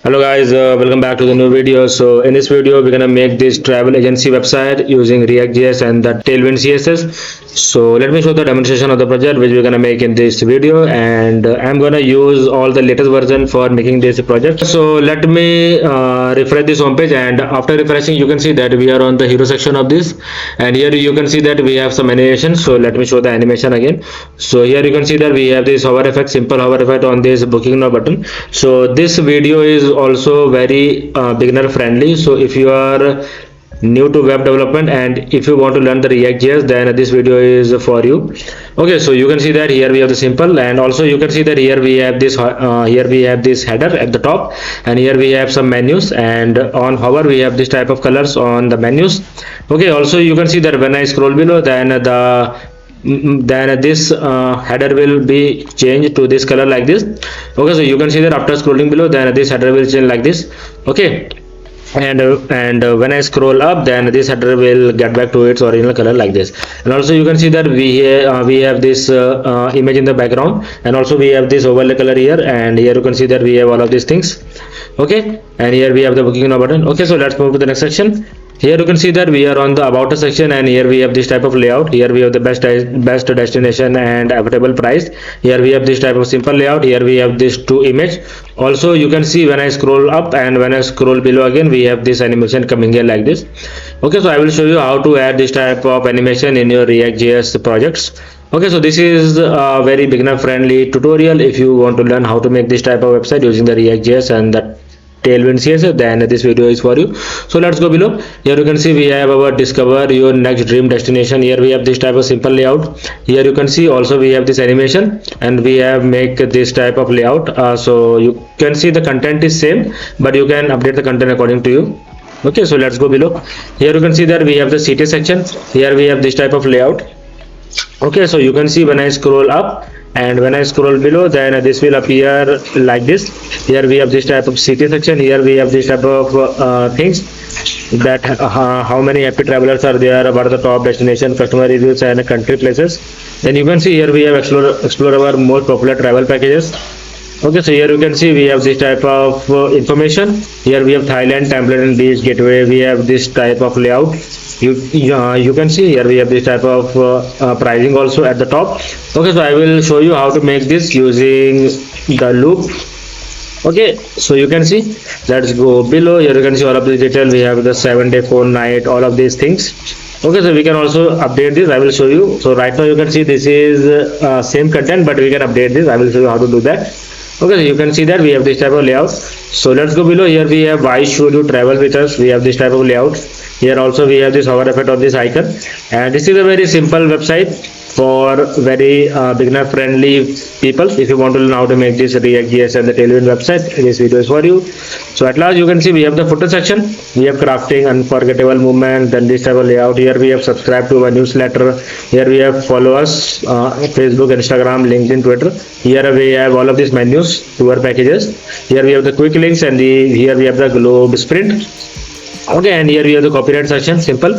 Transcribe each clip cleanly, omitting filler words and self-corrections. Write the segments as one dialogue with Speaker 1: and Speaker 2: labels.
Speaker 1: Hello guys, welcome back to the new video. So in this video, we're gonna make this travel agency website using React JS and the Tailwind CSS. So let me show the demonstration of the project which we're gonna make in this video, and I'm gonna use all the latest version for making this project. So let me refresh this homepage, and after refreshing, you can see that we are on the hero section of this, and here you can see that we have some animation. So let me show the animation again. So here you can see that we have this hover effect, simple hover effect on this booking now button. So this video is also very beginner friendly. So if you are new to web development and if you want to learn the React JS, then this video is for you. Okay, so you can see that here we have the simple, and also you can see that here we have this header at the top, and here we have some menus, and on hover we have this type of colors on the menus. Okay, also you can see that when I scroll below, then this header will be changed to this color like this. Okay, so you can see that after scrolling below, then this header will change like this. Okay, and when I scroll up, then this header will get back to its original color like this. And also you can see that we have this image in the background, and also we have this overlay color here, and here you can see that we have all of these things. Okay, and here we have the booking now button. Okay, so let's move to the next section. Here you can see that we are on the about us section, and here we have this type of layout. Here we have the best destination and affordable price. Here we have this type of simple layout. Here we have this two image. Also you can see when I scroll up and when I scroll below again, we have this animation coming here like this. Okay, so I will show you how to add this type of animation in your React JS projects. Okay, so this is a very beginner friendly tutorial. If you want to learn how to make this type of website using the React JS and the Tailwind CSS, then this video is for you. So let's go below. Here you can see we have our discover your next dream destination. Here we have this type of simple layout. Here you can see also we have this animation, and we have make this type of layout. So you can see the content is same, but you can update the content according to you. Okay, so let's go below. Here you can see that we have the city section. Here we have this type of layout. Okay, so you can see when I scroll up and when I scroll below, then this will appear like this. Here we have this type of city section. Here we have this type of things that how many happy travelers are there, about the top destination, customer reviews, and country places. Then you can see here we have explore our most popular travel packages. Okay, so here you can see we have this type of information. Here we have Thailand template and beach gateway. We have this type of layout. You can see here we have this type of pricing also at the top. Okay, so I will show you how to make this using the loop. Okay, so you can see, let's go below. Here you can see all of the detail. We have the 7-day 4-night, all of these things. Okay, so we can also update this. I will show you. So right now you can see this is same content, but we can update this. I will show you how to do that. Okay, so you can see that we have this type of layout. So let's go below. Here we have why should you travel with us. We have this type of layout. Here also we have this hover effect on this icon, and this is a very simple website for very beginner friendly people. If you want to learn how to make this React JS and the Tailwind website, this video is for you. So at last you can see we have the footer section. We have crafting, unforgettable movement, then this type of layout. Here we have subscribe to our newsletter. Here we have follow us Facebook, Instagram, LinkedIn, Twitter. Here we have all of these menus to our packages. Here we have the quick links, and here we have the globe sprint. Okay, and here we have the copyright section, simple.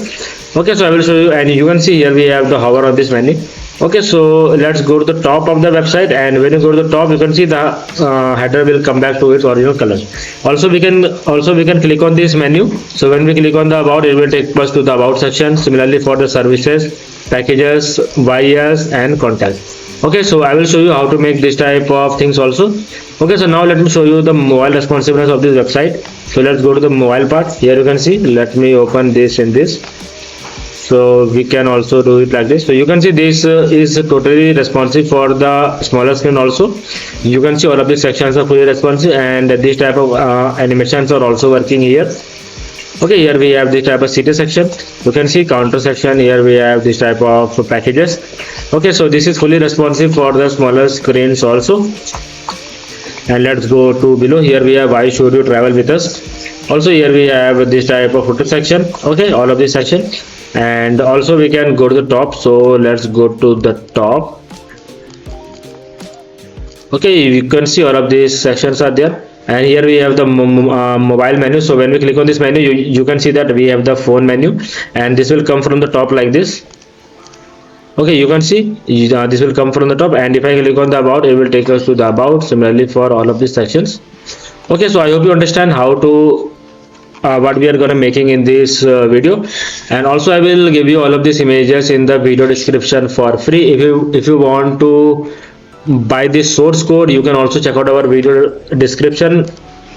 Speaker 1: Okay, so I will show you, and you can see here we have the hover on this menu. Okay, so let's go to the top of the website, and when you go to the top, you can see the header will come back to its original color. Also we can click on this menu. So when we click on the about, it will take us to the about section. Similarly for the services, packages, YS, and contact. Okay, so I will show you how to make this type of things also. Okay, so now let me show you the mobile responsiveness of this website. So let's go to the mobile part. Here you can see, let me open this in this. So we can also do it like this. So you can see this is totally responsive for the smaller screen also. You can see all of these sections are fully responsive, and this type of animations are also working here. Okay, here we have this type of city section. You can see counter section. Here we have this type of packages. Okay, so this is fully responsive for the smaller screens also. And let's go to below. Here we have why should you travel with us. Also here we have this type of footer section. Okay, all of this section, and also we can go to the top. So let's go to the top. Okay, you can see all of these sections are there. And here we have the mobile menu. So when we click on this menu, you can see that we have the phone menu, and this will come from the top like this. Okay, you can see this will come from the top, and if I click on the about, it will take us to the about. Similarly for all of these sections. Okay, so I hope you understand how to what we are gonna making in this video, and also I will give you all of these images in the video description for free. If you want to buy this source code, you can also check out our video description.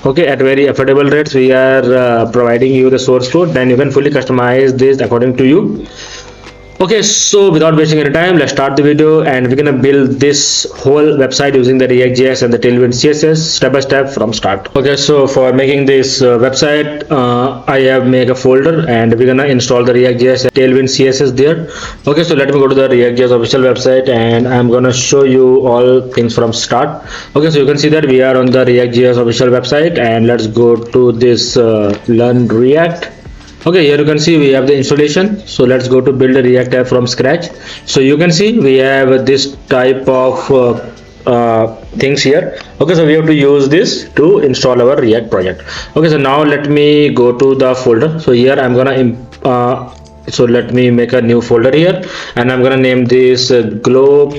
Speaker 1: Okay, at very affordable rates we are providing you the source code, then you can fully customize this according to you. Okay, so without wasting any time, let's start the video, and we're gonna build this whole website using the React JS and the Tailwind CSS step by step from start. Okay, so for making this website, I have made a folder, and we're gonna install the React JS and Tailwind CSS there. Okay, so let me go to the React JS official website, and I'm gonna show you all things from start. Okay, so you can see that we are on the React JS official website, and let's go to this learn React. Okay, here you can see we have the installation. So let's go to build a React app from scratch. So you can see we have this type of things here. Okay, so we have to use this to install our React project. Okay, so now let me go to the folder. So here I'm gonna so let me make a new folder here, and I'm gonna name this globe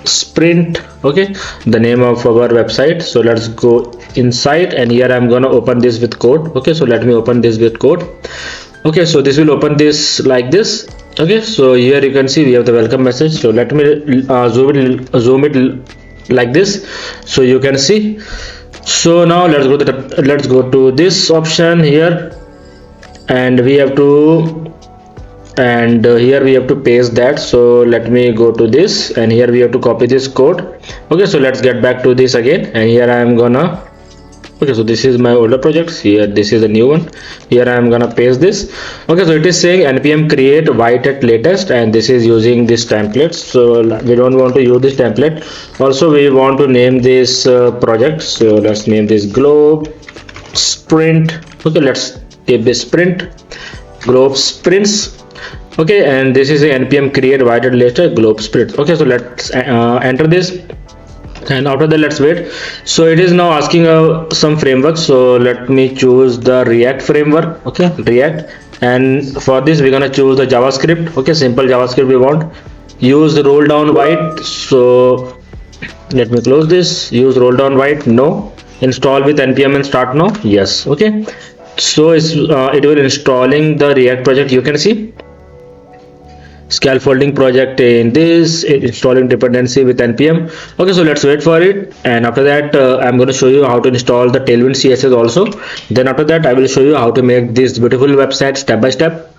Speaker 1: sprint. Okay, the name of our website. So let's go inside, and here I'm gonna open this with code. Okay, so let me open this with code. Okay, so this will open this like this. Okay, so here you can see we have the welcome message. So let me zoom it like this, so you can see. So now let's go to this option here, and we have to here we have to paste that. So let me go to this, and here we have to copy this code. Okay, so let's get back to this again, and here I am gonna okay, so this is my older projects. Here this is a new one. Here I am gonna paste this. Okay, so it is saying npm create white at latest, and this is using this template. So we don't want to use this template. Also we want to name this project. So let's name this globe sprint. Okay, let's give this sprint globe sprints. Okay, and this is a npm create white at latest globe sprint. Okay, so let's enter this, and after that let's wait. So it is now asking some framework. So let me choose the React framework. Okay, React, and for this we're gonna choose the JavaScript. Okay, simple JavaScript we want. Use roll down white. So let me close this. Use roll down white. No. Install with npm and start now. Yes. Okay, so it will installing the React project. You can see scaffolding project in this, installing dependency with npm. Okay, so let's wait for it, and after that I'm going to show you how to install the Tailwind CSS also. Then after that I will show you how to make this beautiful website step by step.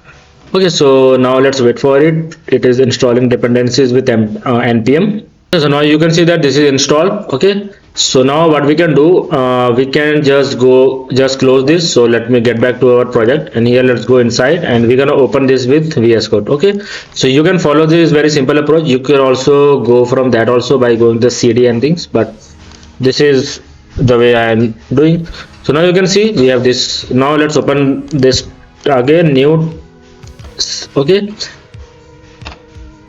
Speaker 1: Okay, so now let's wait for it. It is installing dependencies with npm. So now you can see that this is installed. Okay, so now what we can do, we can just close this. So let me get back to our project, and here let's go inside, and we're gonna open this with VS Code. Okay, so you can follow this very simple approach. You can also go from that also by going to CD and things, but this is the way I am doing. So now you can see we have this. Now let's open this again, new. Okay,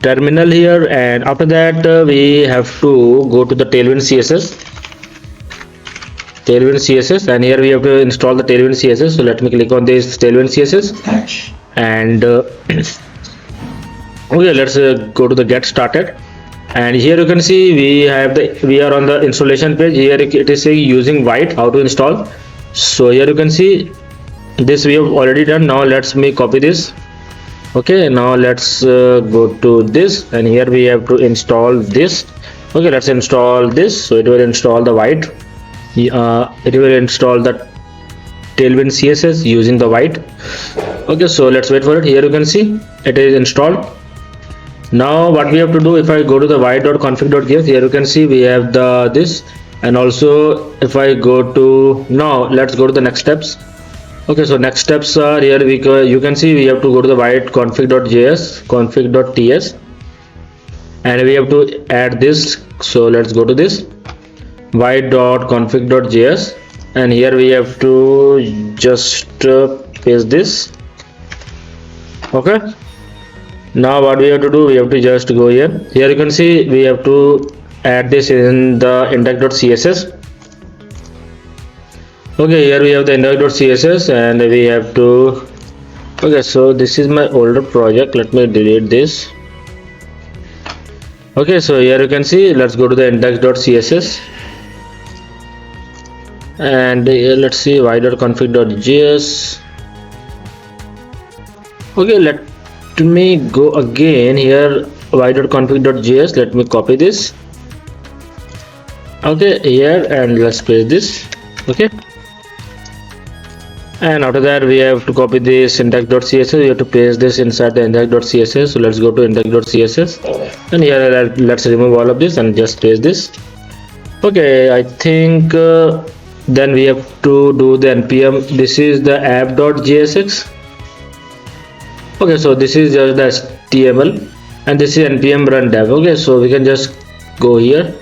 Speaker 1: terminal here, and after that we have to go to the Tailwind CSS, and here we have to install the Tailwind CSS. So let me click on this Tailwind CSS, and okay, let's go to the get started, and here you can see we are on the installation page. Here it is saying using white how to install. So here you can see this we have already done. Now let's me copy this. Okay, now let's go to this, and here we have to install this. Okay, let's install this. So it will install the white. It will install the Tailwind CSS using the white. Okay, so let's wait for it. Here you can see it is installed. Now what we have to do, if I go to the white.config.js, here you can see we have the this, and also if I go to, now let's go to the next steps. Okay, so next steps are here. You can see we have to go to the white config.js, config.ts, and we have to add this. So let's go to this white.config.js, and here we have to just paste this. Okay, now what we have to do, we have to just go here. Here you can see we have to add this in the index.css. Okay, here we have the index.css, and we have to, okay, so this is my older project. Let me delete this. Okay, so here you can see, let's go to the index.css. and let's see y.config.js. okay, let me go again here, y.config.js. let me copy this, okay, here, and let's paste this. Okay, and after that we have to copy this index.css. we have to paste this inside the index.css. so let's go to index.css, and here let's remove all of this and just paste this. okay, I think then we have to do the npm. this is the app.jsx. okay, so this is just the html, and this is npm run dev. okay, so we can just go here.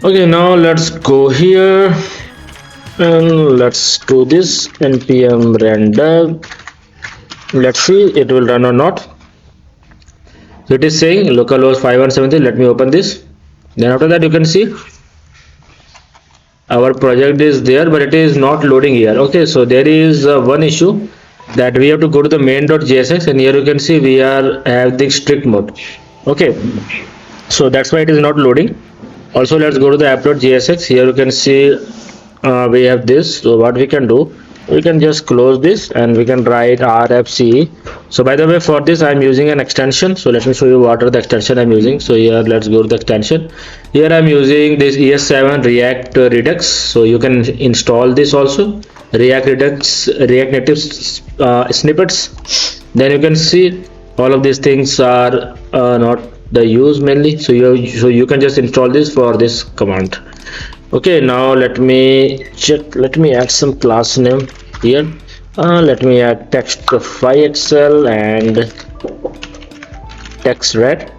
Speaker 1: okay, now let's go here and let's do this npm run dev. let's see it will run or not. so it is saying localhost 5170. let me open this. then after that you can see our project is there, but it is not loading here. okay, so there is one issue that we have to go to the main.jsx, and here you can see we are having strict mode. okay, so that's why it is not loading. also let's go to the app.jsx. here you can see we have this. so what we can do, we can just close this and we can write rfce. so by the way, for this I'm using an extension. so let me show you what are the extension I'm using. so here let's go to the extension. here I'm using this ES7 React Redux. so you can install this also, React Redux, React Native snippets. then you can see all of these things are not the use mainly. so you can just install this for this command. okay, now let me check. let me add some class name here. let me add text5xl and text red.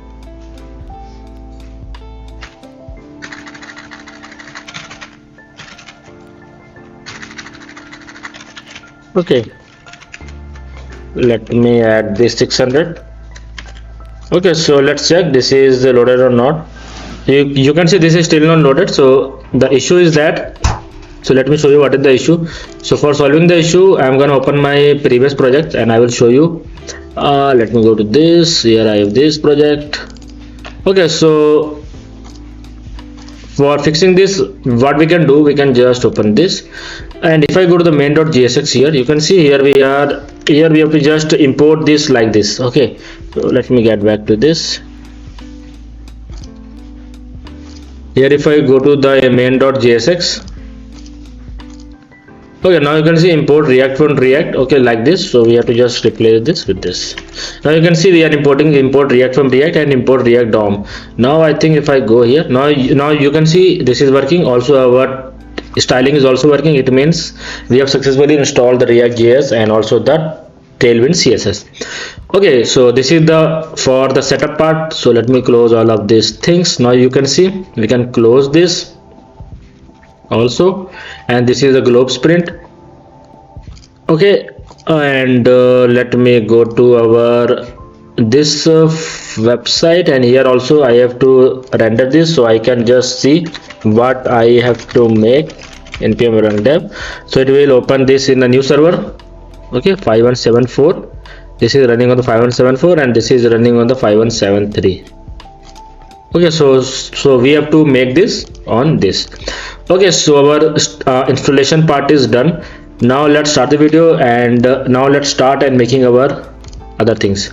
Speaker 1: okay, let me add this 600. okay, so let's check this is loaded or not. you can see this is still not loaded. so the issue is that, so let me show you what is the issue. so for solving the issue, I'm going to open my previous project and I will show you. let me go to this. here I have this project. okay, so for fixing this, what we can do, we can just open this, and if I go to the main.jsx, here you can see here we are. here we have to just import this like this. okay, so let me get back to this. here if I go to the main.jsx, okay, now you can see import react from react. okay, like this. so we have to just replace this with this. now you can see we are importing import react from react and import react dom. now I think if I go here, now you can see this is working. also our styling is also working. it means we have successfully installed the React JS and also the Tailwind CSS. okay, so this is the for the setup part. so let me close all of these things. now you can see we can close this also, and this is a globe sprint. okay, and let me go to our this website, and here also I have to render this, so I can just see what I have to make. npm run dev. so it will open this in a new server. okay, 5174. this is running on the 5174 and this is running on the 5173. okay, so we have to make this on this. okay, so our installation part is done. now let's start the video, and now let's start and making our other things.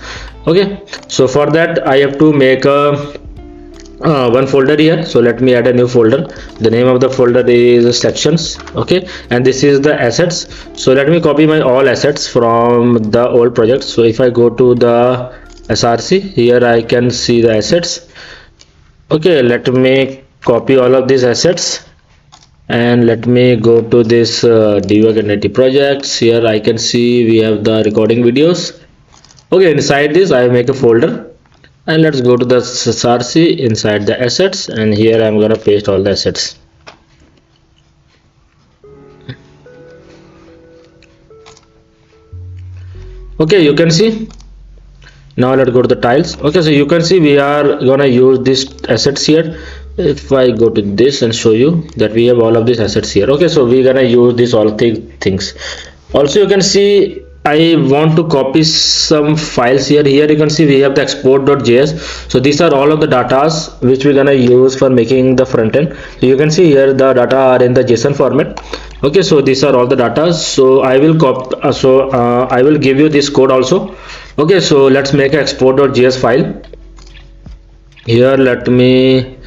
Speaker 1: okay, so for that I have to make a one folder here. so let me add a new folder. the name of the folder is sections. okay, and this is the assets. so let me copy my all assets from the old project. so if I go to the src, here I can see the assets. okay, let me copy all of these assets and let me go to this debug entity projects. here I can see we have the recording videos. okay, inside this I make a folder, and let's go to the src inside the assets, and here I'm gonna paste all the assets. okay, you can see. now let's go to the tiles. okay, so you can see we are gonna use these assets here. if I go to this and show you that we have all of these assets here. okay, so we're gonna use this all things. also you can see I want to copy some files here. Here you can see we have the export.js. So these are all of the datas which we're gonna use for making the front end. So you can see here the data are in the JSON format. Okay, so these are all the data. So I will copy. I will give you this code also. Okay, so let's make an export.js file. Here, let me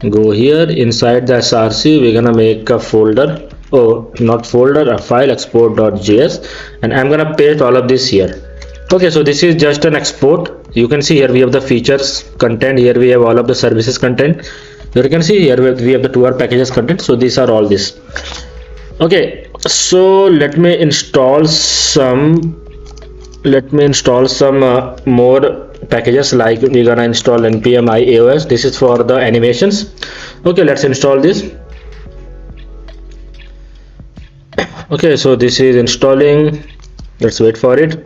Speaker 1: go here inside the src. We're gonna make a folder. Oh, not folder, a file, export.js, and I'm gonna paste all of this here. Okay, so this is just an export. You can see here we have the features content. Here we have all of the services content. Here you can see here we have the 2R packages content. So these are all this. Okay, so let me install some more packages. Like we're gonna install npm iOS. This is for the animations. Okay, let's install this. Okay, so this is installing. Let's wait for it.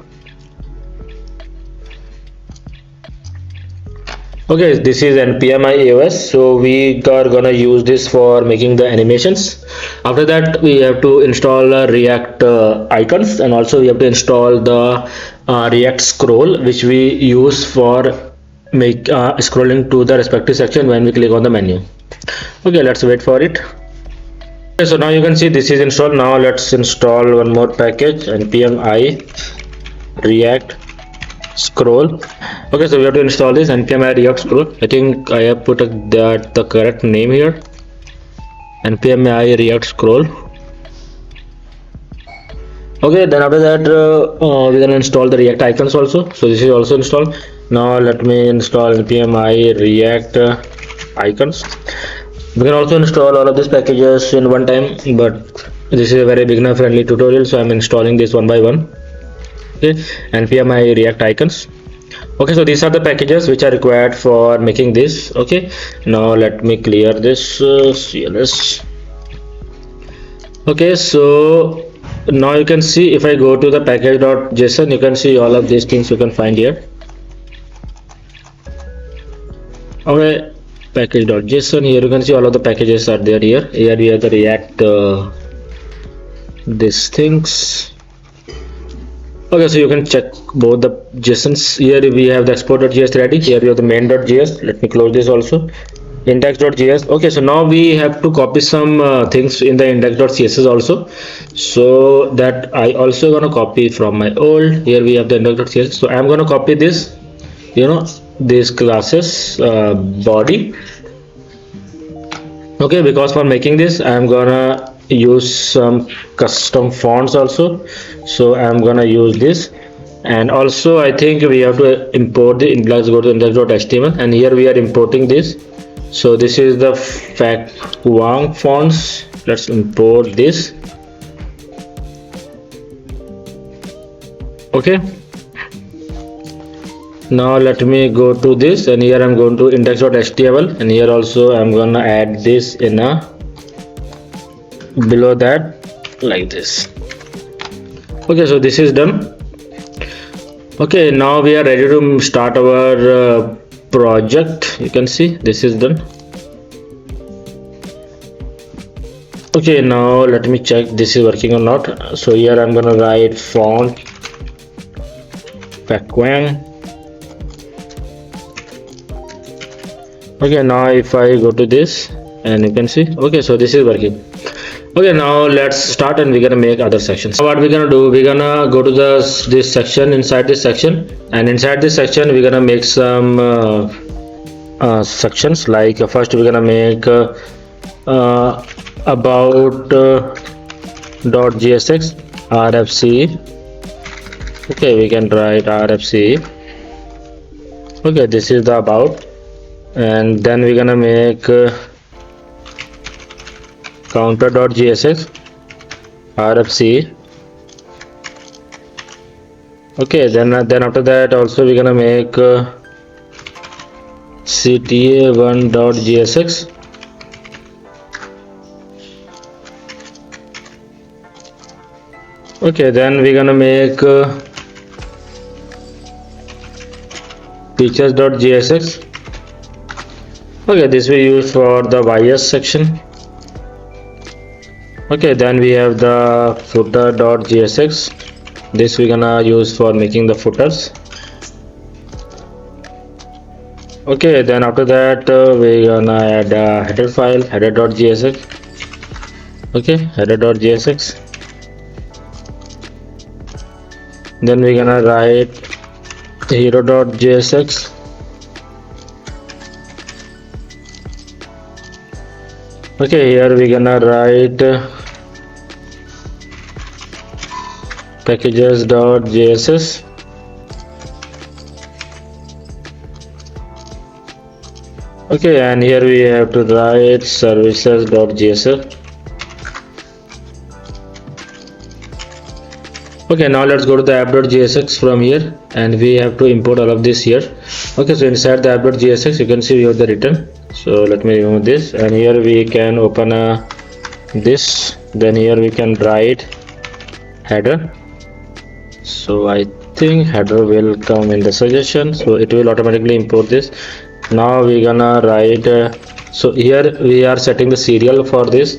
Speaker 1: Okay, this is npm iOS. So we are gonna use this for making the animations. After that, we have to install React icons, and also we have to install the React scroll, which we use for scrolling to the respective section when we click on the menu. Okay, let's wait for it. Okay, so now you can see this is installed. Now let's install one more package, npm i react scroll. Okay, so we have to install this npm i react scroll. I think I have put the correct name here, npm i react scroll. Okay, then after that we're gonna install the React icons also. So this is also installed. Now let me install npm i react icons. We can also install all of these packages in one time, but this is a very beginner friendly tutorial, so I'm installing this one by one. Okay, npm i react icons. Okay, so these are the packages which are required for making this. Okay, now let me clear this cls. Okay, so now you can see if I go to the package.json, you can see all of these things you can find here. Okay, package.json. Here you can see all of the packages are there. Here we have the React these things. Okay, so you can check both the JSONs. Here we have the export.js ready. Here we have the main.js. Let me close this also. Index.js. Okay, so now we have to copy some things in the index.css also. So that I also gonna copy from my old. Here we have the index.css. So I'm gonna copy this. These classes body. Okay, because for making this I'm gonna use some custom fonts also. So I'm gonna use this, and also I think we have to import the let's go to index.html, and here we are importing this. So this is the Wang fonts. Let's import this. Okay, now let me go to this, and here I'm going to index.html, and here also I'm gonna add this in a below that like this. Okay, so this is done. Okay, now we are ready to start our project. You can see this is done. Okay, now let me check this is working or not. So here I'm gonna write font Wang. Okay, now if I go to this, and you can see, okay, so this is working. Okay, now let's start, and we're gonna make other sections. What we're gonna do, we're gonna go to this section. Inside this section, and inside this section we're gonna make some sections. Like first we're gonna make about .jsx rfc. Okay, we can write rfc. Okay, this is the about, and then we're gonna make counter.jsx rfc. Okay, then after that also we're gonna make cta1.jsx. Okay, then we're gonna make features.jsx. Okay, this we use for the ys section. Okay, then we have the footer.jsx. This we're gonna use for making the footers. Okay, then after that we're gonna add a header file, header.jsx. Okay, header.jsx. Then we're gonna write hero.jsx. Okay, here we're gonna write packages.jss. Okay, and here we have to write services.js. Okay, now let's go to the app.jsx from here, and we have to import all of this here. Okay, so inside the app.jsx you can see we have the return. So let me remove this, and here we can open this. Then here we can write header. So I think header will come in the suggestion, so it will automatically import this. Now we're gonna write so here we are setting the serial for this.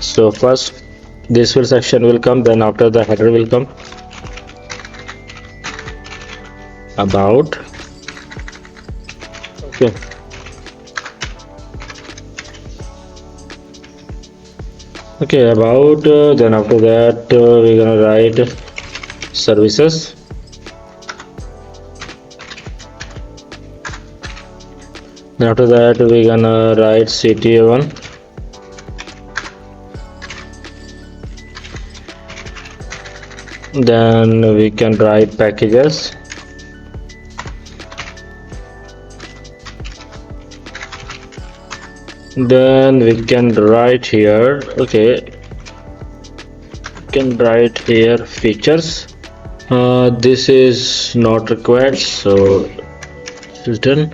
Speaker 1: So first this field section will come, then after the header will come. About. Okay, okay, about then after that we're gonna write services. Then after that we're gonna write cta1. Then we can write packages. Then we can write here, okay, we can write here features. This is not required, so it's done.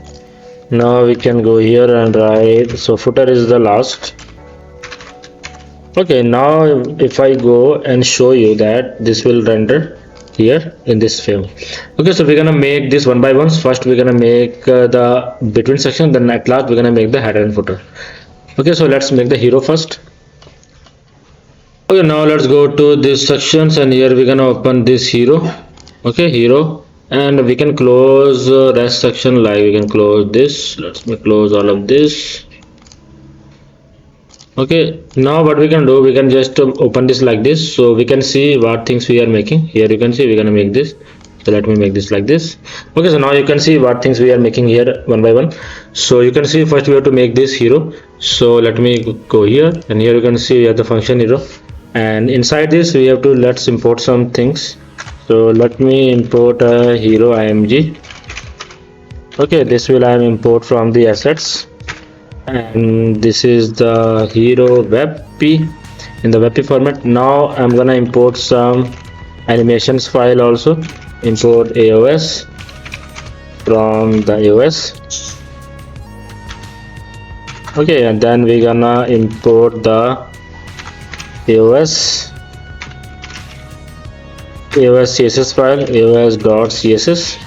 Speaker 1: Now we can go here and write, so footer is the last. Okay, now if I go and show you that this will render here in this frame. Okay, so we're gonna make this one by one. First we're gonna make the between section, then at last we're gonna make the header and footer. Okay, so let's make the hero first. Okay, now let's go to this sections, and here we're gonna open this hero. Okay, hero, and we can close rest section, like we can close this. Let's close all of this. Okay, now what we can do, we can just open this like this, so we can see what things we are making. Here you can see we're gonna make this, so let me make this like this. Okay, so now you can see what things we are making here one by one. So you can see first we have to make this hero. So let me go here, and here you can see we have the function hero, and inside this we have to, let's import some things. So let me import a hero img. Okay, this will I import from the assets, and this is the hero webp in the webp format. Now I'm gonna import some animations file also. Import aos from the aos. Okay, and then we're gonna import the aos css file, aos.css.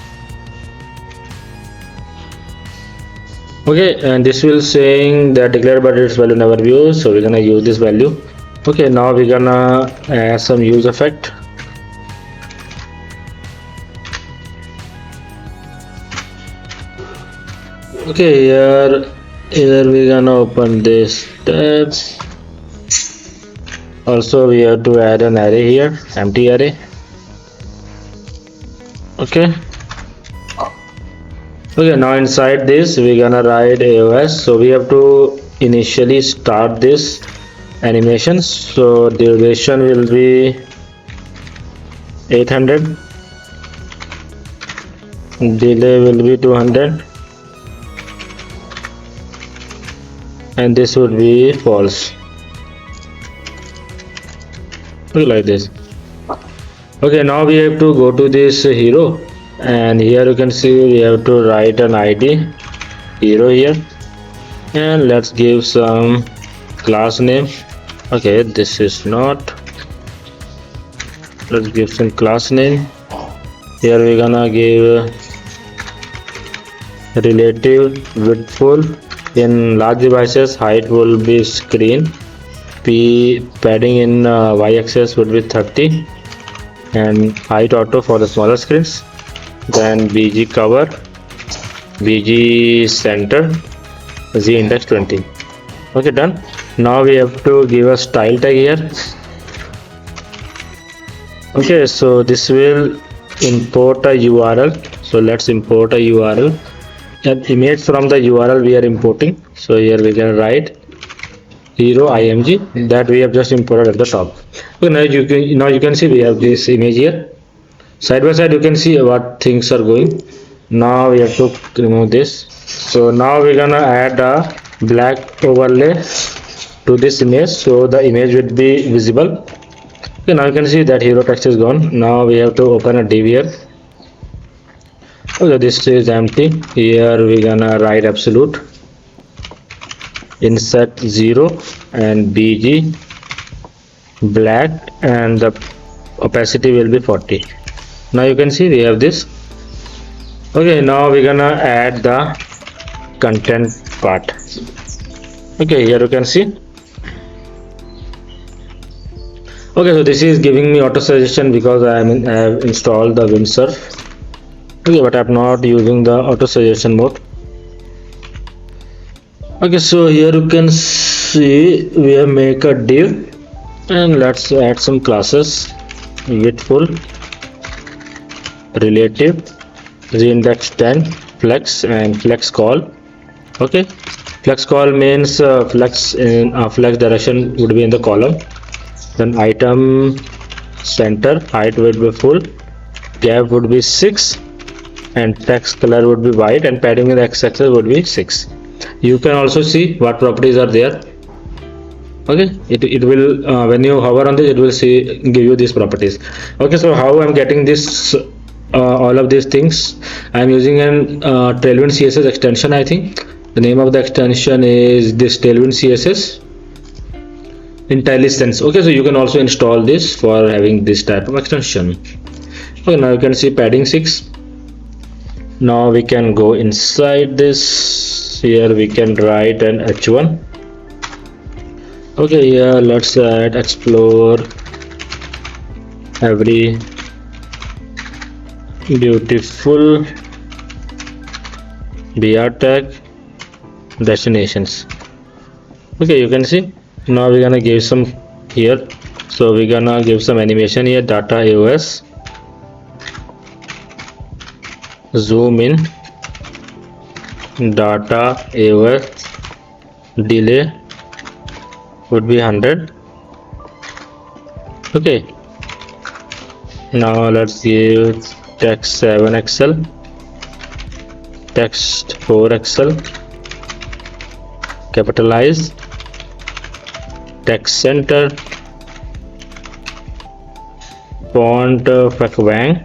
Speaker 1: Okay, and this will saying that declared but its value never used, so we're gonna use this value. Okay, now we're gonna add some use effect. Okay, here we're gonna open this tab. Also we have to add an array here, empty array. Okay, now inside this we're gonna write aos. So we have to initially start this animation, so duration will be 800, delay will be 200, and this would be false. Like this. Okay, now we have to go to this hero, and here you can see we have to write an id hero here, and let's give some class name. Okay, this is not, let's give some class name. Here we're gonna give relative widthful. In large devices height will be screen, p padding in y-axis would be 30, and height auto for the smaller screens, then bg cover, bg center, z index 20. Okay, done. Now we have to give a style tag here. Okay, so this will import a URL. So let's import a URL, an image from the URL we are importing. So here we can write hero img that we have just imported at the top. Okay, now you can see we have this image here. Side by side you can see what things are going. Now we have to remove this. So now we're gonna add a black overlay to this image so the image would be visible. Okay, now you can see that hero text is gone. Now we have to open a div here. Okay, this is empty. Here we're gonna write absolute, insert 0 and bg black, and the opacity will be 40. Now you can see we have this. Okay, now we're gonna add the content part. Okay, here you can see. Okay, so this is giving me auto suggestion because I have installed the windsurf. Okay, but I'm not using the auto suggestion mode. Okay, so here you can see we have make a div, and let's add some classes: widthful, relative, z index 10, flex, and flex call. Okay, flex call means flex in flex direction would be in the column. Then item center height would be full, gap would be 6, and text color would be white, and padding in the x-axis would be 6. You can also see what properties are there. Okay, it will when you hover on this, it will give you these properties. Okay, so how I'm getting this all of these things? I'm using an Tailwind CSS extension. I think the name of the extension is this Tailwind CSS IntelliSense. Okay, so you can also install this for having this type of extension. Okay, now you can see padding 6. Now we can go inside this. Here we can write an h1. Okay, here let's add explore every beautiful br tag destinations. Okay, you can see. Now we're gonna give some here. So we're gonna give some animation here: data AOS, zoom in, data AOS delay would be 100. Okay, now let's give text 7 XL, text 4 XL, capitalize, text center, font Fakbang.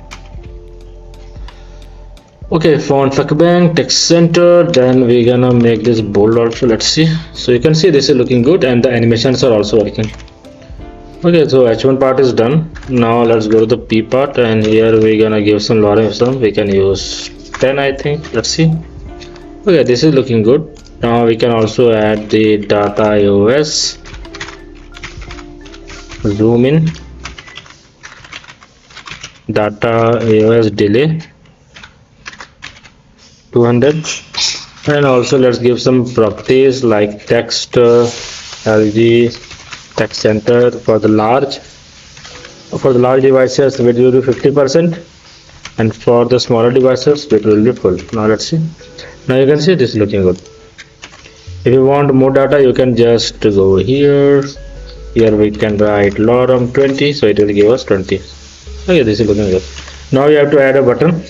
Speaker 1: Okay, font Fakbang, text center. Then we're gonna make this bold also. Let's see. So you can see this is looking good, and the animations are also working. Okay, so h1 part is done. Now let's go to the p part, and here we're gonna give some lorem. We can use 10, I think. Let's see. Okay, this is looking good. Now we can also add the data iOS, zoom in, data iOS delay 200, and also let's give some properties like text LG, text center. For the large devices it will be 50%, and for the smaller devices it will be full. Now let's see. Now you can see this is looking good. If you want more data, you can just go here. Here we can write lorem 20, so it will give us 20. Okay, this is looking good. Now we have to add a button,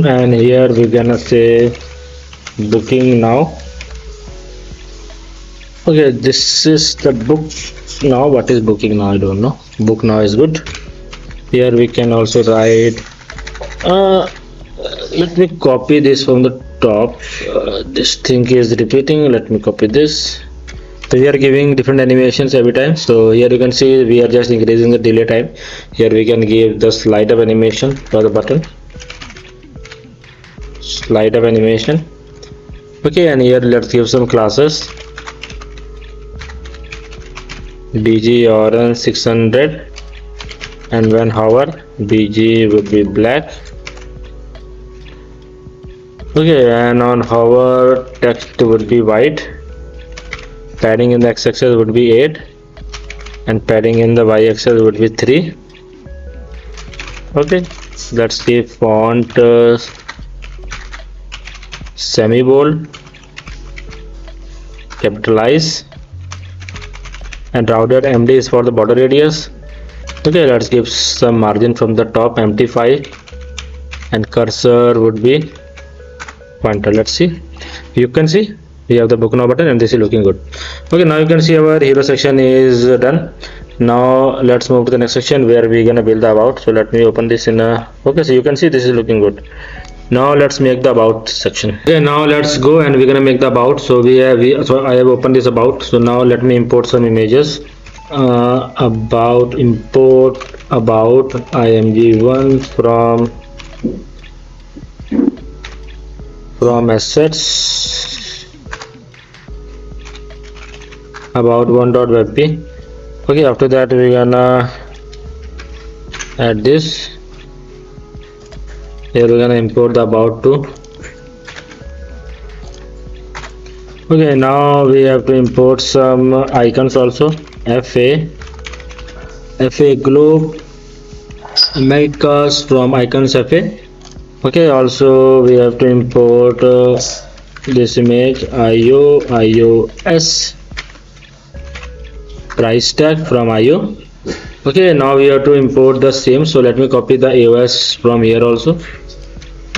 Speaker 1: and here we're gonna say booking now. Okay, this is the book now. What is booking now? I don't know. Book now is good. Here we can also write let me copy this from the top. This thing is repeating. Let me copy this. So we are giving different animations every time. So here you can see we are just increasing the delay time. Here we can give the slide up animation for the button, slide up animation. Okay, and here let's give some classes: bg orange 600, and when hover bg would be black. Okay, and on hover text would be white, padding in the x-axis would be 8, and padding in the y-axis would be 3. Okay, let's give font semi bold, capitalize, and rounded MD is for the border radius. Okay, let's give some margin from the top, empty 5, and cursor would be pointer. Let's see, you can see we have the book now button, and this is looking good. Okay, now you can see our hero section is done. Now let's move to the next section where we're gonna build the about. So let me open this in a, okay, so you can see this is looking good. Now let's make the about section. Okay, now let's go and we're gonna make the about. So so I have opened this about. So now let me import some images. About, import about img1 from assets about one.webp. Okay, after that we're gonna add this. Here we're gonna import the about too. Okay, now we have to import some icons also. fa globe, make us from icons fa. Okay, also we have to import this image ios price tag from io. Okay, now we have to import the same, so let me copy the aos from here also.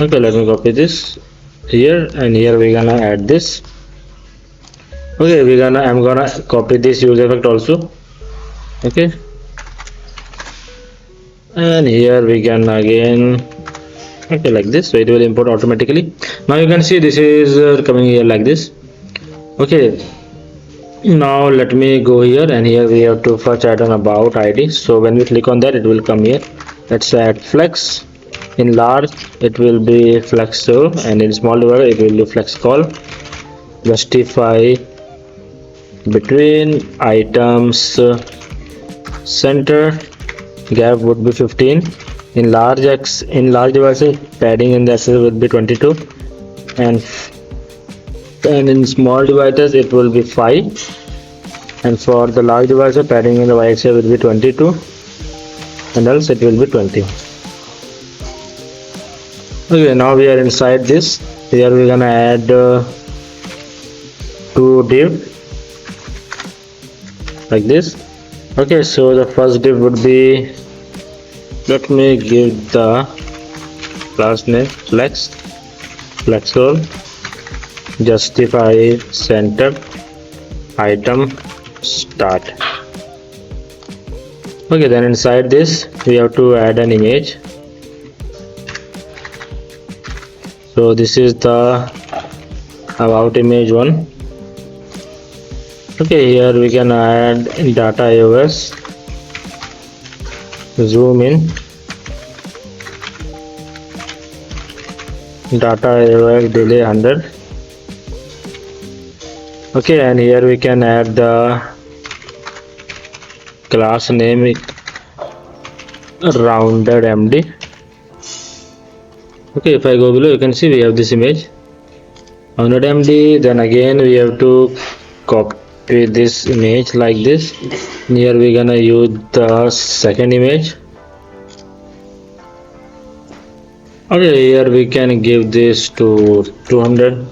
Speaker 1: Okay, let me copy this here, and here we're gonna add this. Okay, I'm gonna copy this use effect also. Okay, and here we can again, okay, like this, so it will import automatically. Now you can see this is coming here like this. Okay, now let me go here, and here we have to first add an about id. So when we click on that, it will come here. Let's add flex. In large it will be flex serve, and in small divider it will be flex call. Justify between items center gap would be 15. In large devices padding in the axis would be 22, and in small devices it will be 5, and for the large devices padding in the y-axis will be 22, and else it will be 20. Okay, now we are inside this. Here we're gonna add 2 div like this. Okay, so the first div would be, let me give the class name flex role, justify center item start. Okay, then inside this we have to add an image. So this is the about image 1. Okay, here we can add data iOS, zoom in, data iOS delay 100. Okay, and here we can add the class name rounded MD. Okay, if I go below, you can see we have this image rounded MD. Then again we have to copy this image like this. Here we're gonna use the second image. Okay, here we can give this to 200.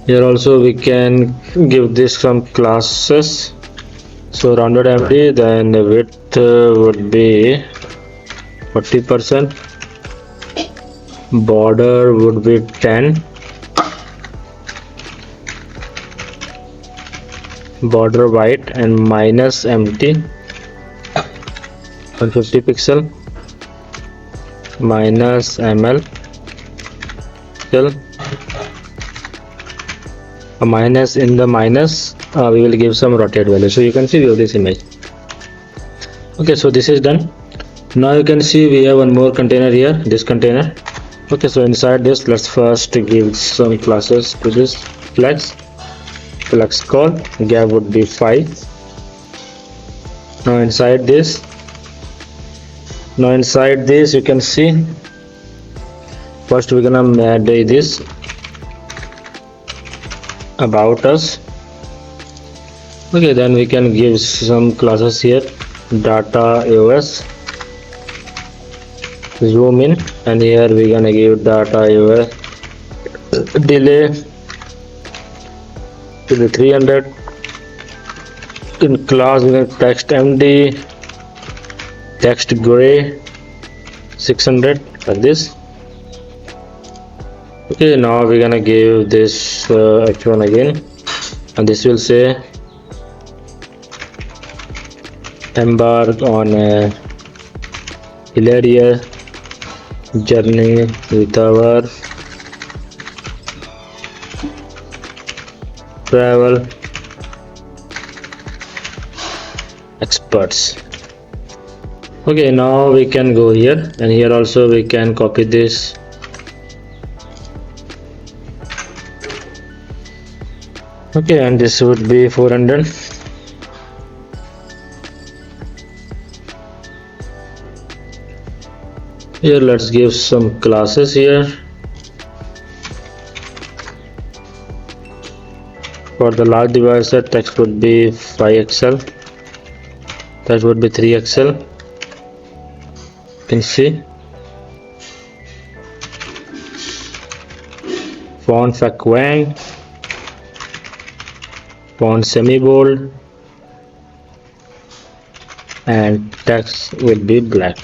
Speaker 1: Here also we can give this some classes. So rounded MD, then the width would be 40%, border would be 10, border white, and minus empty 150 pixel, minus ml pixel, a minus in the minus, we will give some rotate value. So you can see we have this image. Okay, so this is done. Now you can see we have one more container here, this container. Okay, so inside this let's first give some classes to this flex. flex call, gap would be 5. Now inside this you can see first we're gonna add this about us. Okay, then we can give some classes here, data AOS, zoom in, and here we're gonna give data AOS delay to the 300. In class we're gonna text MD, text gray 600, like this. Okay, now we're gonna give this h1 again, and this will say embark on a hilarious journey with our travel experts. Okay, now we can go here, and here also we can copy this. Okay, and this would be 400. Here let's give some classes here. For the large device, text would be 5XL, that would be 3XL. You can see font Wang, font semi bold, and text will be black.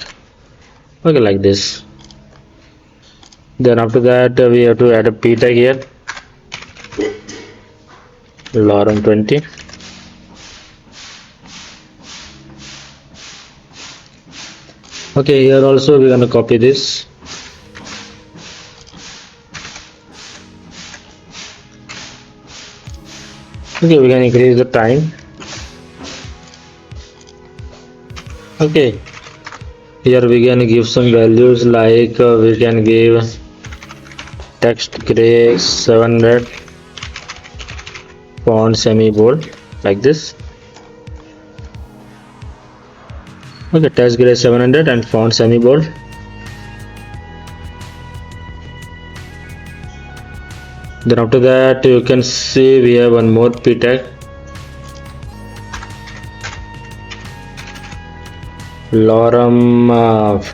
Speaker 1: Okay, like this. Then after that we have to add a p tag here, lorem 20. Okay, here also we're gonna copy this. Okay, we can increase the time. Okay, here we can give some values like we can give text gray 700, font semi bold, like this. Okay, text gray 700 and font semi bold. Then after that you can see we have one more p tag, lorem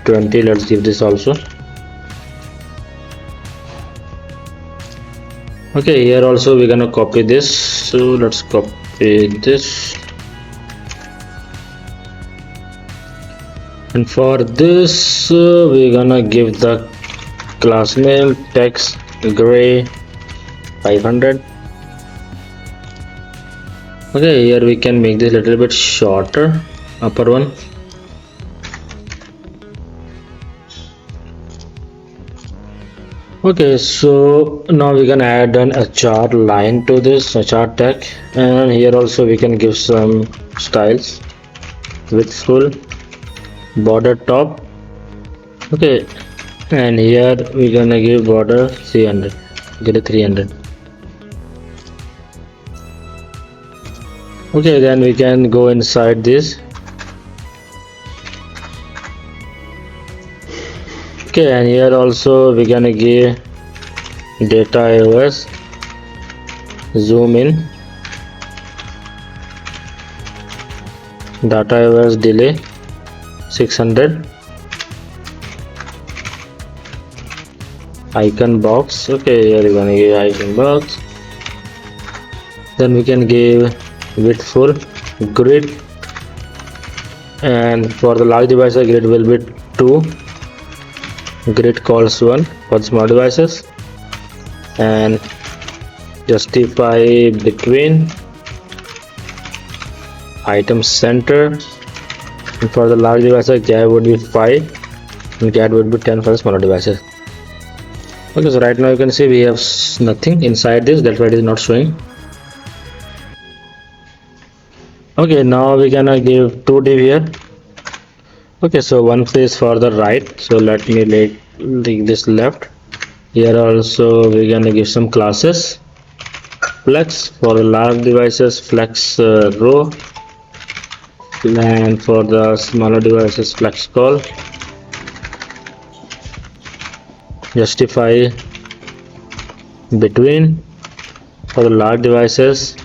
Speaker 1: 20. Let's give this also. Okay, here also we're gonna copy this, so let's copy this, and for this we're gonna give the class name text gray 500. Okay, here we can make this a little bit shorter, upper one. Okay, so now we can add an HR line to this HR tag, and here also we can give some styles, width full, border top. Okay, and here we're gonna give border 300, get a 300. Okay, then we can go inside this. Okay, and here also we're gonna give data AOS, zoom in, data AOS delay 600, icon box. Okay, here we're gonna give icon box. Then we can give width full, grid, and for the large devices grid will be 2, grid calls 1 for the small devices, and justify between, item center, and for the large devices gap would be 5 and gap would be 10 for the smaller devices. Okay, so right now you can see we have nothing inside this, that's why it is not showing. Okay, now we gonna give 2 div here. Okay, so one place for the right, so let me leave this left. Here also we're gonna give some classes. flex. For the large devices, flex row, and for the smaller devices, flex call. Justify between. For the large devices,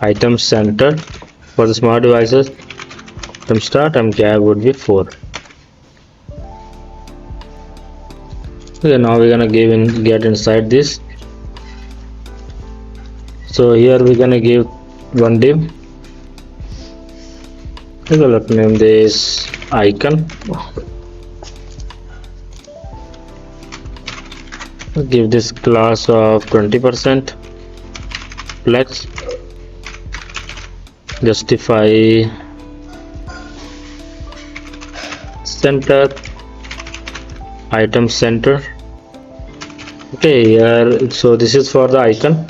Speaker 1: item center. For the small devices, item start and gap would be 4. Okay, now we're gonna get inside this. So here we're gonna give one div. Okay, let's name this icon. Give this class of 20%. Flex. Justify center, item center. Okay, here, so this is for the icon.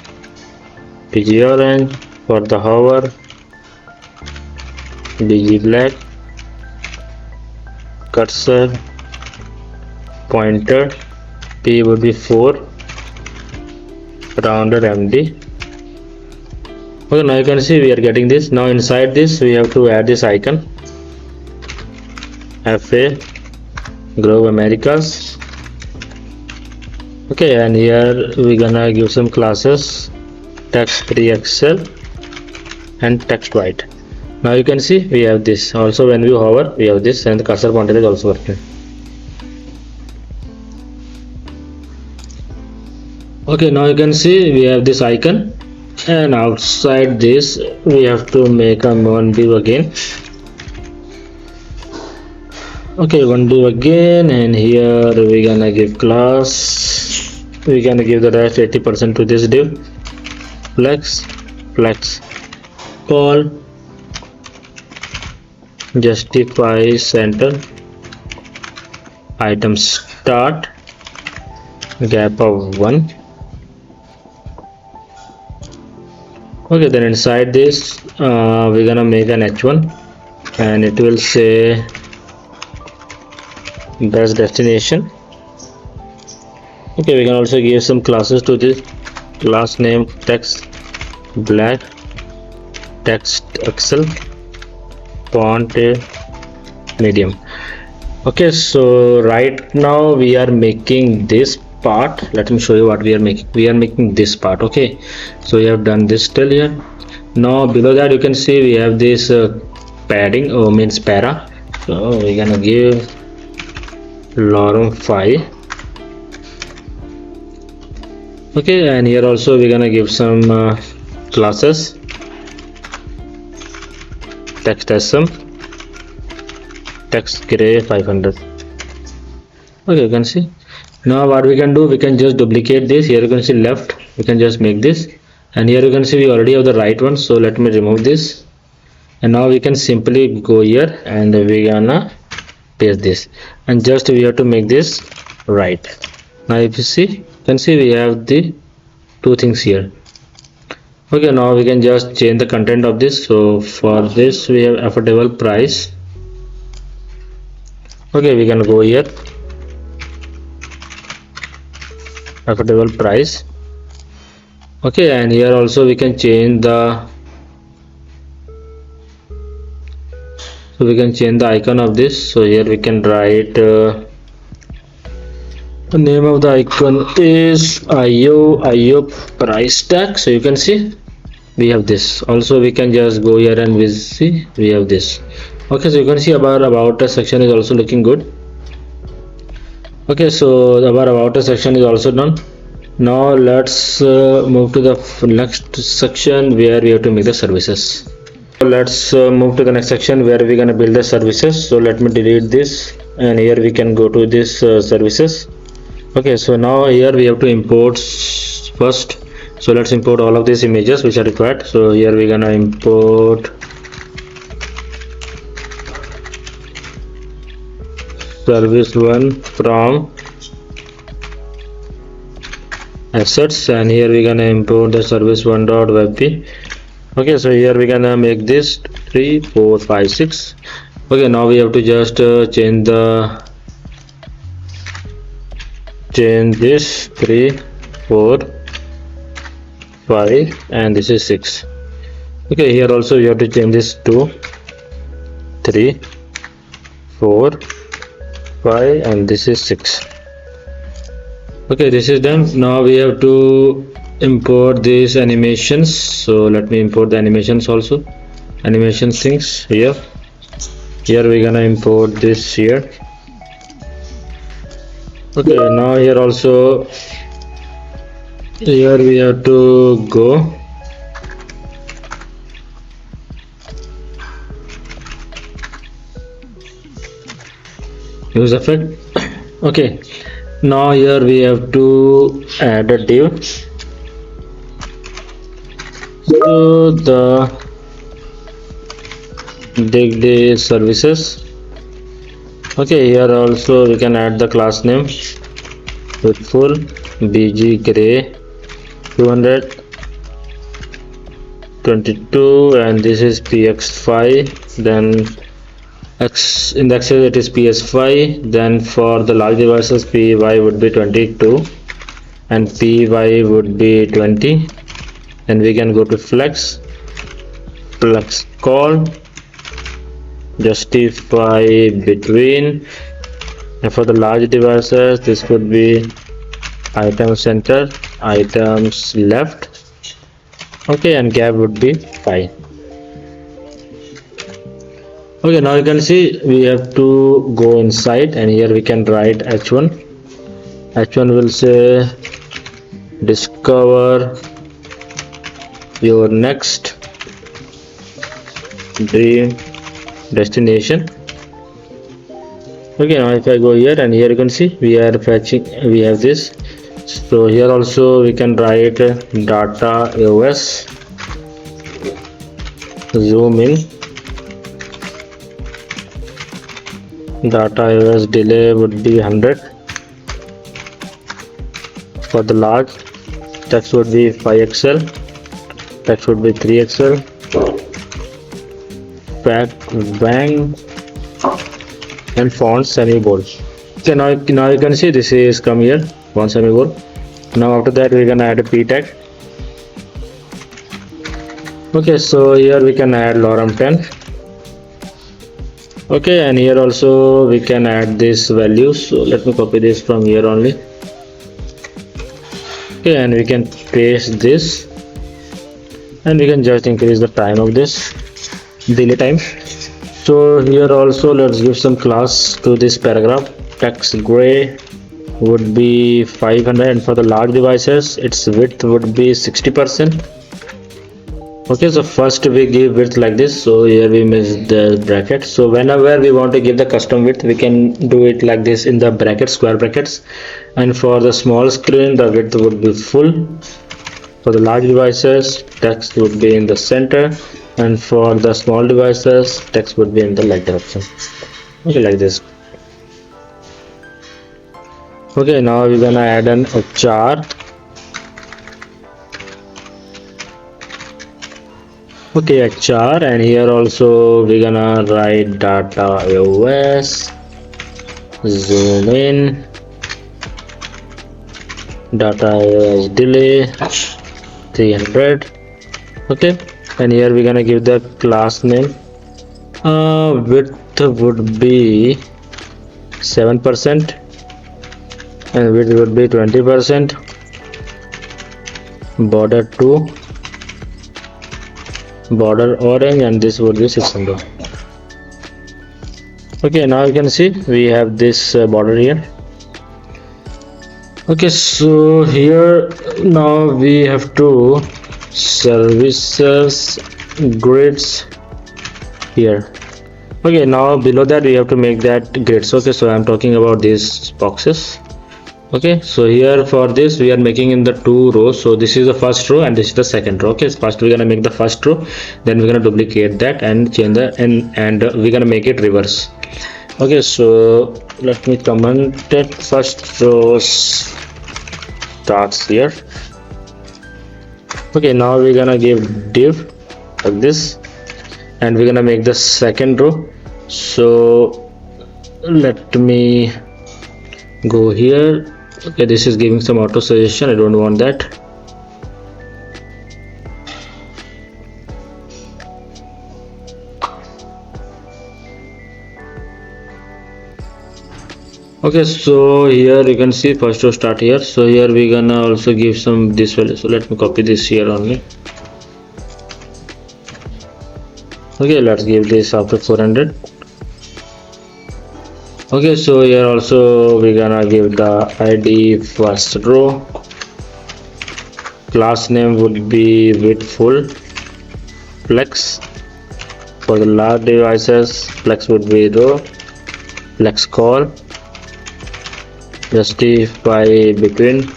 Speaker 1: PG orange. For the hover, BG black. Cursor, pointer, P would be 4, rounded MD. Okay, now you can see we are getting this. Now inside this we have to add this icon, FA Grove Americas. Okay, and here we're gonna give some classes, text pre-excel and text white. Now you can see we have this. Also when we hover we have this, and the cursor pointer is also working. Okay, now you can see we have this icon, and outside this we have to make a one div again. Okay, one div again, and here we're gonna give class, we're gonna give the rest 80% to this div. Flex call, justify center, item start, gap of 1. Okay, then inside this we're gonna make an h1, and it will say best destination. Okay, we can also give some classes to this. Class name text black, text excel, font medium. Okay, so right now we are making this part. Let me show you what we are making. We are making this part. Okay, so we have done this till here. Now below that you can see we have this padding, or means para. So we're gonna give lorem 5. Okay, and here also we're gonna give some classes, text sm, text gray 500. Okay, you can see. Now what we can do, we can just duplicate this. Here you can see left, we can just make this, and here you can see we already have the right one, so let me remove this, and now we can simply go here and we're gonna paste this, and just we have to make this right. Now if you see, you can see we have the two things here. Okay, now we can just change the content of this. So for this we have affordable price. Okay, we can go here, affordable price. Okay, and here also we can change the, so we can change the icon of this. So here we can write the name of the icon is IO price tag. So you can see we have this. Also we can just go here and we see we have this. Okay, so you can see our about us section is also looking good. Okay, so our about us section is also done. Now let's move to the next section where we have to make the services. So let's move to the next section where we're gonna build the services. So let me delete this, and here we can go to this services. Okay, so now here we have to import first. So let's import all of these images which are required. So here we're gonna import service1 from assets, and here we're gonna import the service1.webp. Okay, so here we're gonna make this 3 4 5 6. Okay, now we have to just change this 3 4 5 and this is 6. Okay, here also you have to change this to 3, 4, 5 and this is 6. Okay, this is done. Now we have to import these animations, so let me import the animations also. Animation things here we're gonna import this here. Okay, now here also here we have to go use effect. Okay, now here we have to add a div. So the dig services. Okay, here also we can add the class name with full bg gray 222 and this is px5, then x in the access it is ps5, then for the large devices py would be 22 and py would be 20, and we can go to flex call justify between, and for the large devices this would be item center, items left. Okay, and gap would be 5. Okay, now you can see we have to go inside and here we can write h1 will say discover your next dream destination. Okay, now if I go here and here you can see we are fetching, we have this. So here also we can write data os zoom in, data os delay would be 100. For the large text would be 5xl, text would be 3xl, bang and font semi-bold. Okay, now you can see this is come here one semi-bold. Now after that we're gonna add a p tag. Okay, so here we can add lorem 10. Okay, and here also we can add this value, so let me copy this from here only. Okay, and we can paste this and we can just increase the time of this delay time. So here also let's give some class to this paragraph. Text gray would be 500 and for the large devices its width would be 60%. Okay, so first we give width like this, so here we miss the bracket. So whenever we want to give the custom width we can do it like this in the bracket, square brackets, and for the small screen the width would be full. For the large devices text would be in the center, and for the small devices text would be in the lighter option. Okay, like this. Okay, now we're gonna add an HR. Okay, HR, and here also we're gonna write data os zoom in, data os delay 300. Okay, and here we're gonna give the class name. Width would be 7% and width would be 20%. Border 2, border orange, and this would be 600. Okay, now you can see we have this border here. Okay, so here now we have to services grids here. Okay, now below that we have to make that grids. Okay, so I'm talking about these boxes. Okay, so here for this we are making in the 2 rows. So this is the first row and this is the second row. Okay, so first we're gonna make the first row, then we're gonna duplicate that and change the and we're gonna make it reverse. Okay, so let me comment it. First row starts here. Okay, now we're gonna give div like this and we're gonna make the second row. So let me go here. Okay, this is giving some auto suggestion, I don't want that. Okay, so here you can see first to start here. So here we're gonna also give some this value. So let me copy this here only. Okay, let's give this after 400. Okay, so here also we're gonna give the ID first row. Class name would be with full flex. For the large devices, flex would be row. Flex call. Justify between.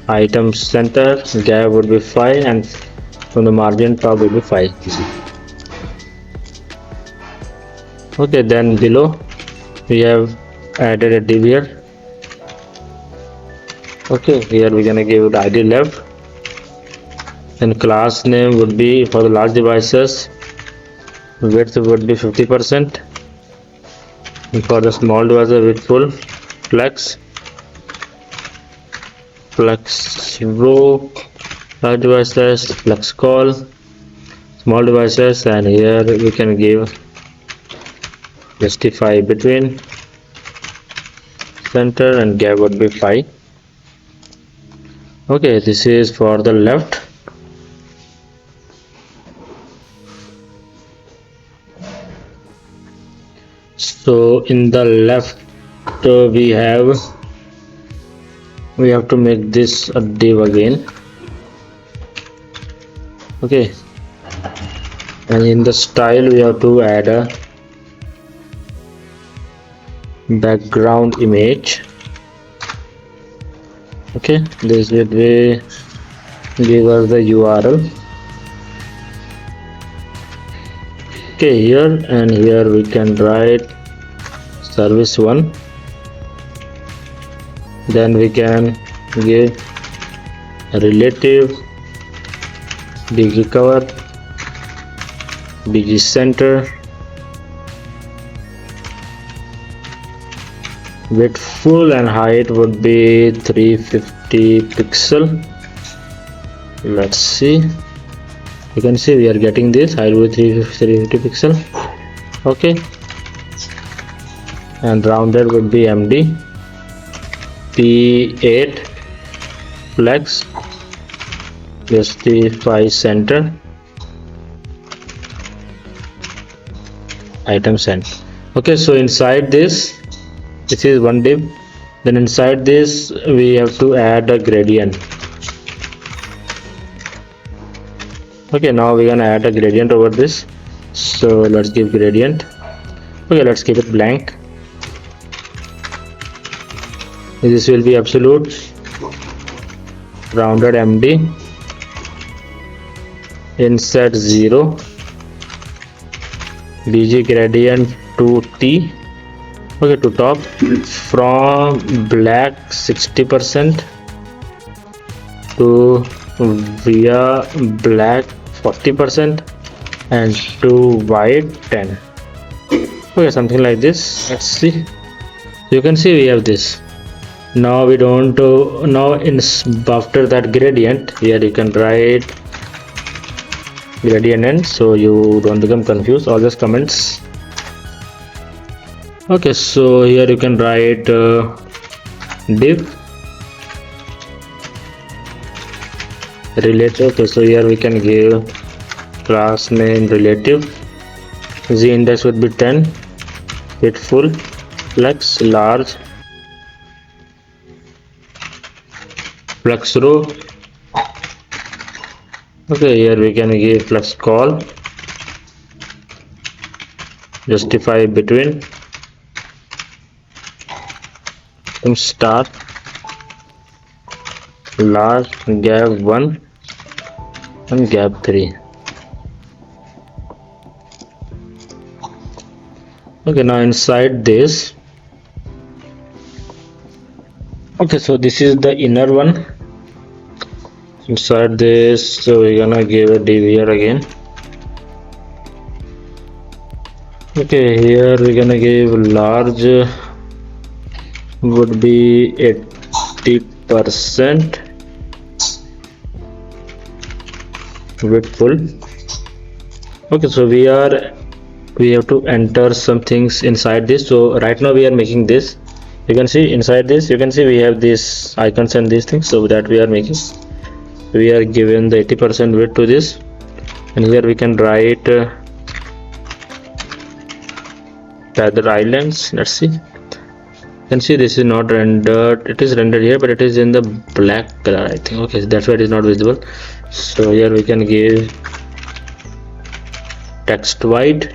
Speaker 1: Item center gap would be 5, and from the margin top would be 5. Okay, then below we have added a div here. Okay, here we're gonna give the ID left. Then class name would be for the large devices, width would be 50%, and for the small devices with full flex row, large devices flex call, small devices, and here we can give justify between, center, and gap would be 5. Okay, this is for the left. So in the left we have to make this a div again. Okay, and in the style we have to add a background image. Okay, this will be give us the URL. Okay, here and here we can write service 1. Then we can give a relative bg cover, bg center, width full and height would be 350 pixel. Let's see, you can see we are getting this height with 350 pixel. Okay, and rounded would be MD, P8 flex, justify center, item sent. Okay, so inside this is one div. Then inside this we have to add a gradient. Okay, now we're gonna add a gradient over this. So let's give gradient. Okay, let's keep it blank. This will be absolute, rounded MD, insert 0, bg gradient to T. Okay, to top, from black 60% to via black 40% and to white 10. Okay, something like this. Let's see. You can see we have this. Now we don't now in after that gradient here you can write gradient end, so you don't become confused. All those comments. Okay, so here you can write div relative. Okay, so here we can give class name relative, z index would be 10, width full, flex large, flex row. Okay, here we can give flex call, justify between, start, large, gap 1 and gap 3. Okay, now inside this, okay, so this is the inner one. Inside this, so we're gonna give a div here again. Okay, here we're gonna give large would be 80%, width full. Okay, so we have to enter some things inside this. So right now we are making this. You can see inside this, you can see we have these icons and these things. So that we are making, we are given the 80% width to this, and here we can write feather islands. Let's see. You can see this is not rendered. It is rendered here, but it is in the black color, I think. Okay, that's why it is not visible. So here we can give text white,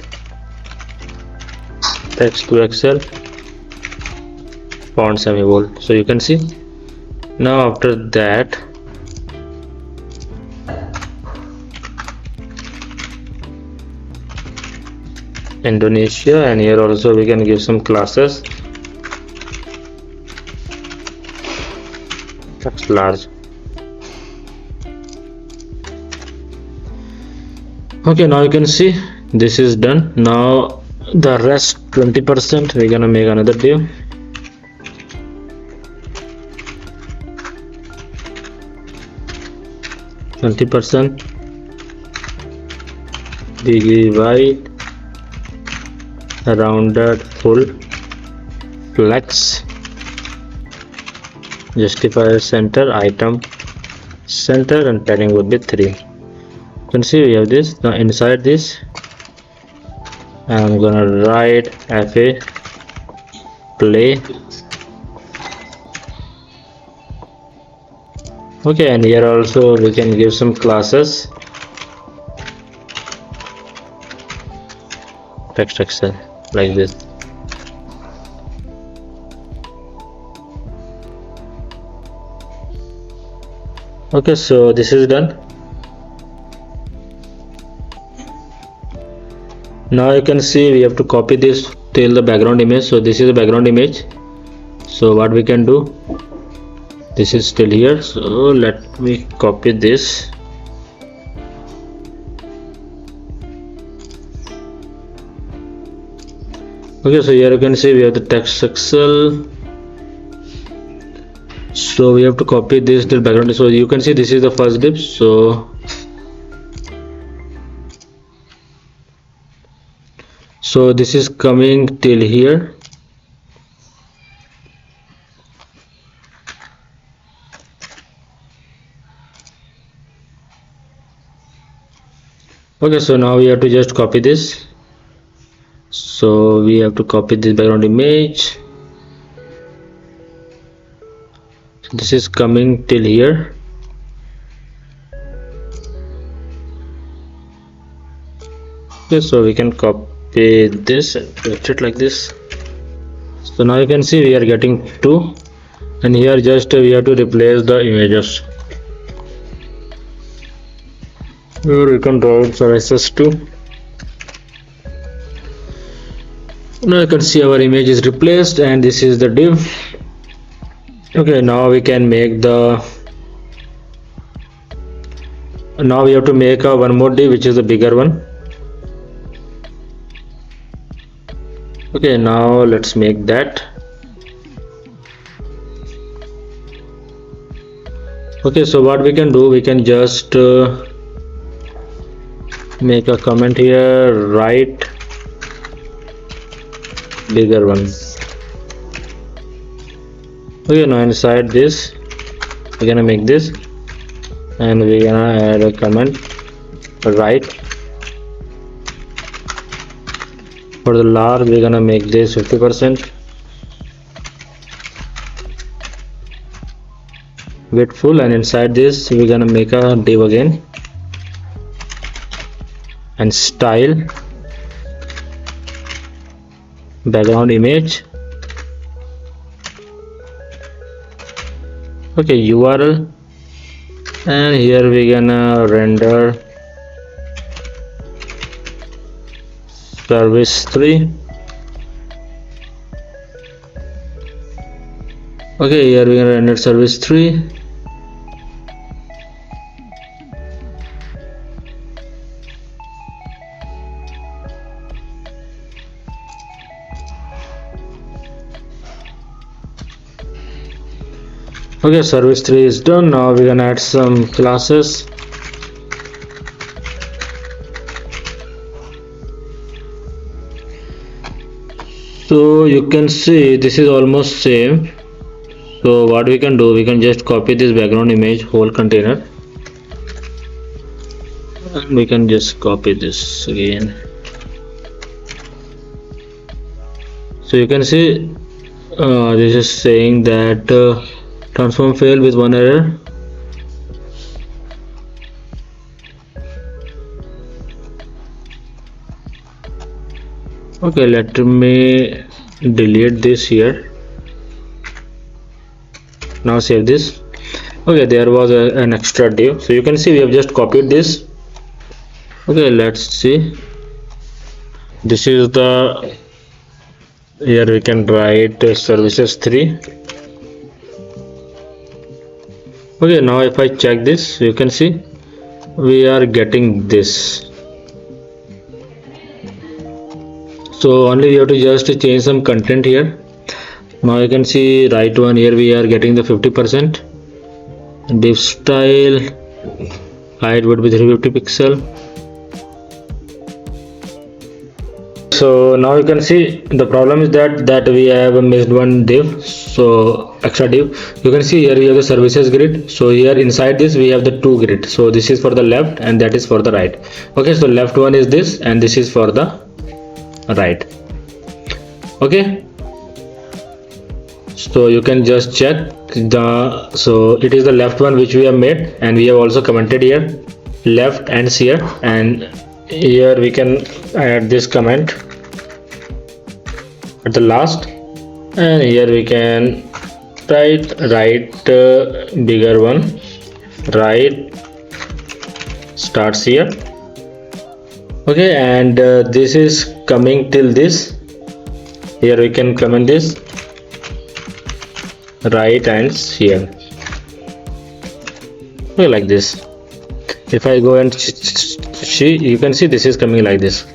Speaker 1: text to Excel, font semi-bold. So you can see now after that Indonesia, and here also we can give some classes, text large. Okay, now you can see this is done. Now the rest 20% we're gonna make another div. %, degree white, rounded full, flex, justifier center, item center, and padding would be 3. You can see we have this. Now inside this I'm gonna write fa play. Okay, and here also we can give some classes, text Excel, like this. Okay, so this is done. Now you can see we have to copy this till the background image. So this is the background image. So what we can do, this is still here, so let me copy this. Okay, so here you can see we have the text Excel. So we have to copy this to the background. So you can see this is the first div. So this is coming till here. Okay, so now we have to just copy this. So we have to copy this background image. So this is coming till here. Okay, so we can copy this and paste it like this. So now you can see we are getting 2, and here just we have to replace the images. Here we can draw services too. Now you can see our image is replaced, and this is the div. Okay, now we can make the, now we have to make a one more div, which is the bigger one. Okay, now let's make that. Okay, so what we can do, we can just make a comment here, write bigger one. Okay, now inside this we're gonna make this, and we're gonna add a comment, write. For the large we're gonna make this 50%, width full, and inside this we're gonna make a div again, and style, background image. Okay, URL, and here we're gonna render service 3. Okay, here we're gonna render service 3. Okay, service 3 is done. Now we're gonna add some classes. So you can see this is almost same. So what we can do, we can just copy this background image whole container, and we can just copy this again. So you can see this is saying that transform failed with one error. Okay, let me delete this here. Now save this. Okay, there was an extra div, so you can see we have just copied this. Okay, let's see. This is the, here we can write services 3. Okay, now if I check this, you can see we are getting this. So only we have to just change some content here. Now you can see right one here we are getting the 50%. Div style height would be 350 pixel. So now you can see the problem is that we have missed one div, so extra div. You can see here we have the services grid. So here inside this we have the 2 grid. So this is for the left and that is for the right. Okay, so left one is this and this is for the right. Okay, so you can just check the, so it is the left one which we have made, and we have also commented here left and here, and here we can add this comment at the last, and here we can write right bigger one, right starts here. Okay, and this is coming till this. Here we can comment this right ends here. Okay, like this. If I go and see, you can see this is coming like this.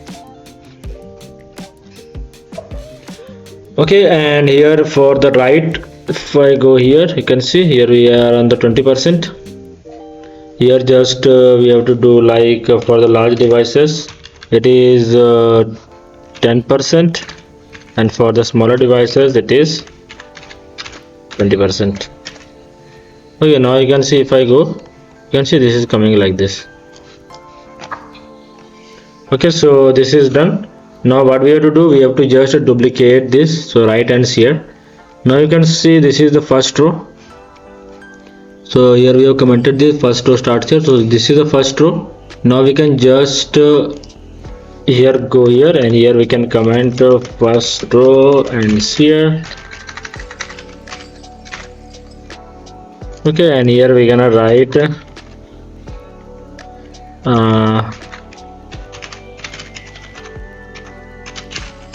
Speaker 1: Okay, and here for the right, if I go here, you can see here we are on the 20%. Here just we have to do like for the large devices it is 10%, and for the smaller devices it is 20%. Okay, now you can see if I go, you can see this is coming like this. Okay, so this is done. Now what we have to do, we have to just duplicate this, so right ends here. Now you can see this is the first row. So here we have commented this first row starts here, so this is the first row. Now we can just here go here, and here we can comment first row ends here. Okay, and here we're gonna write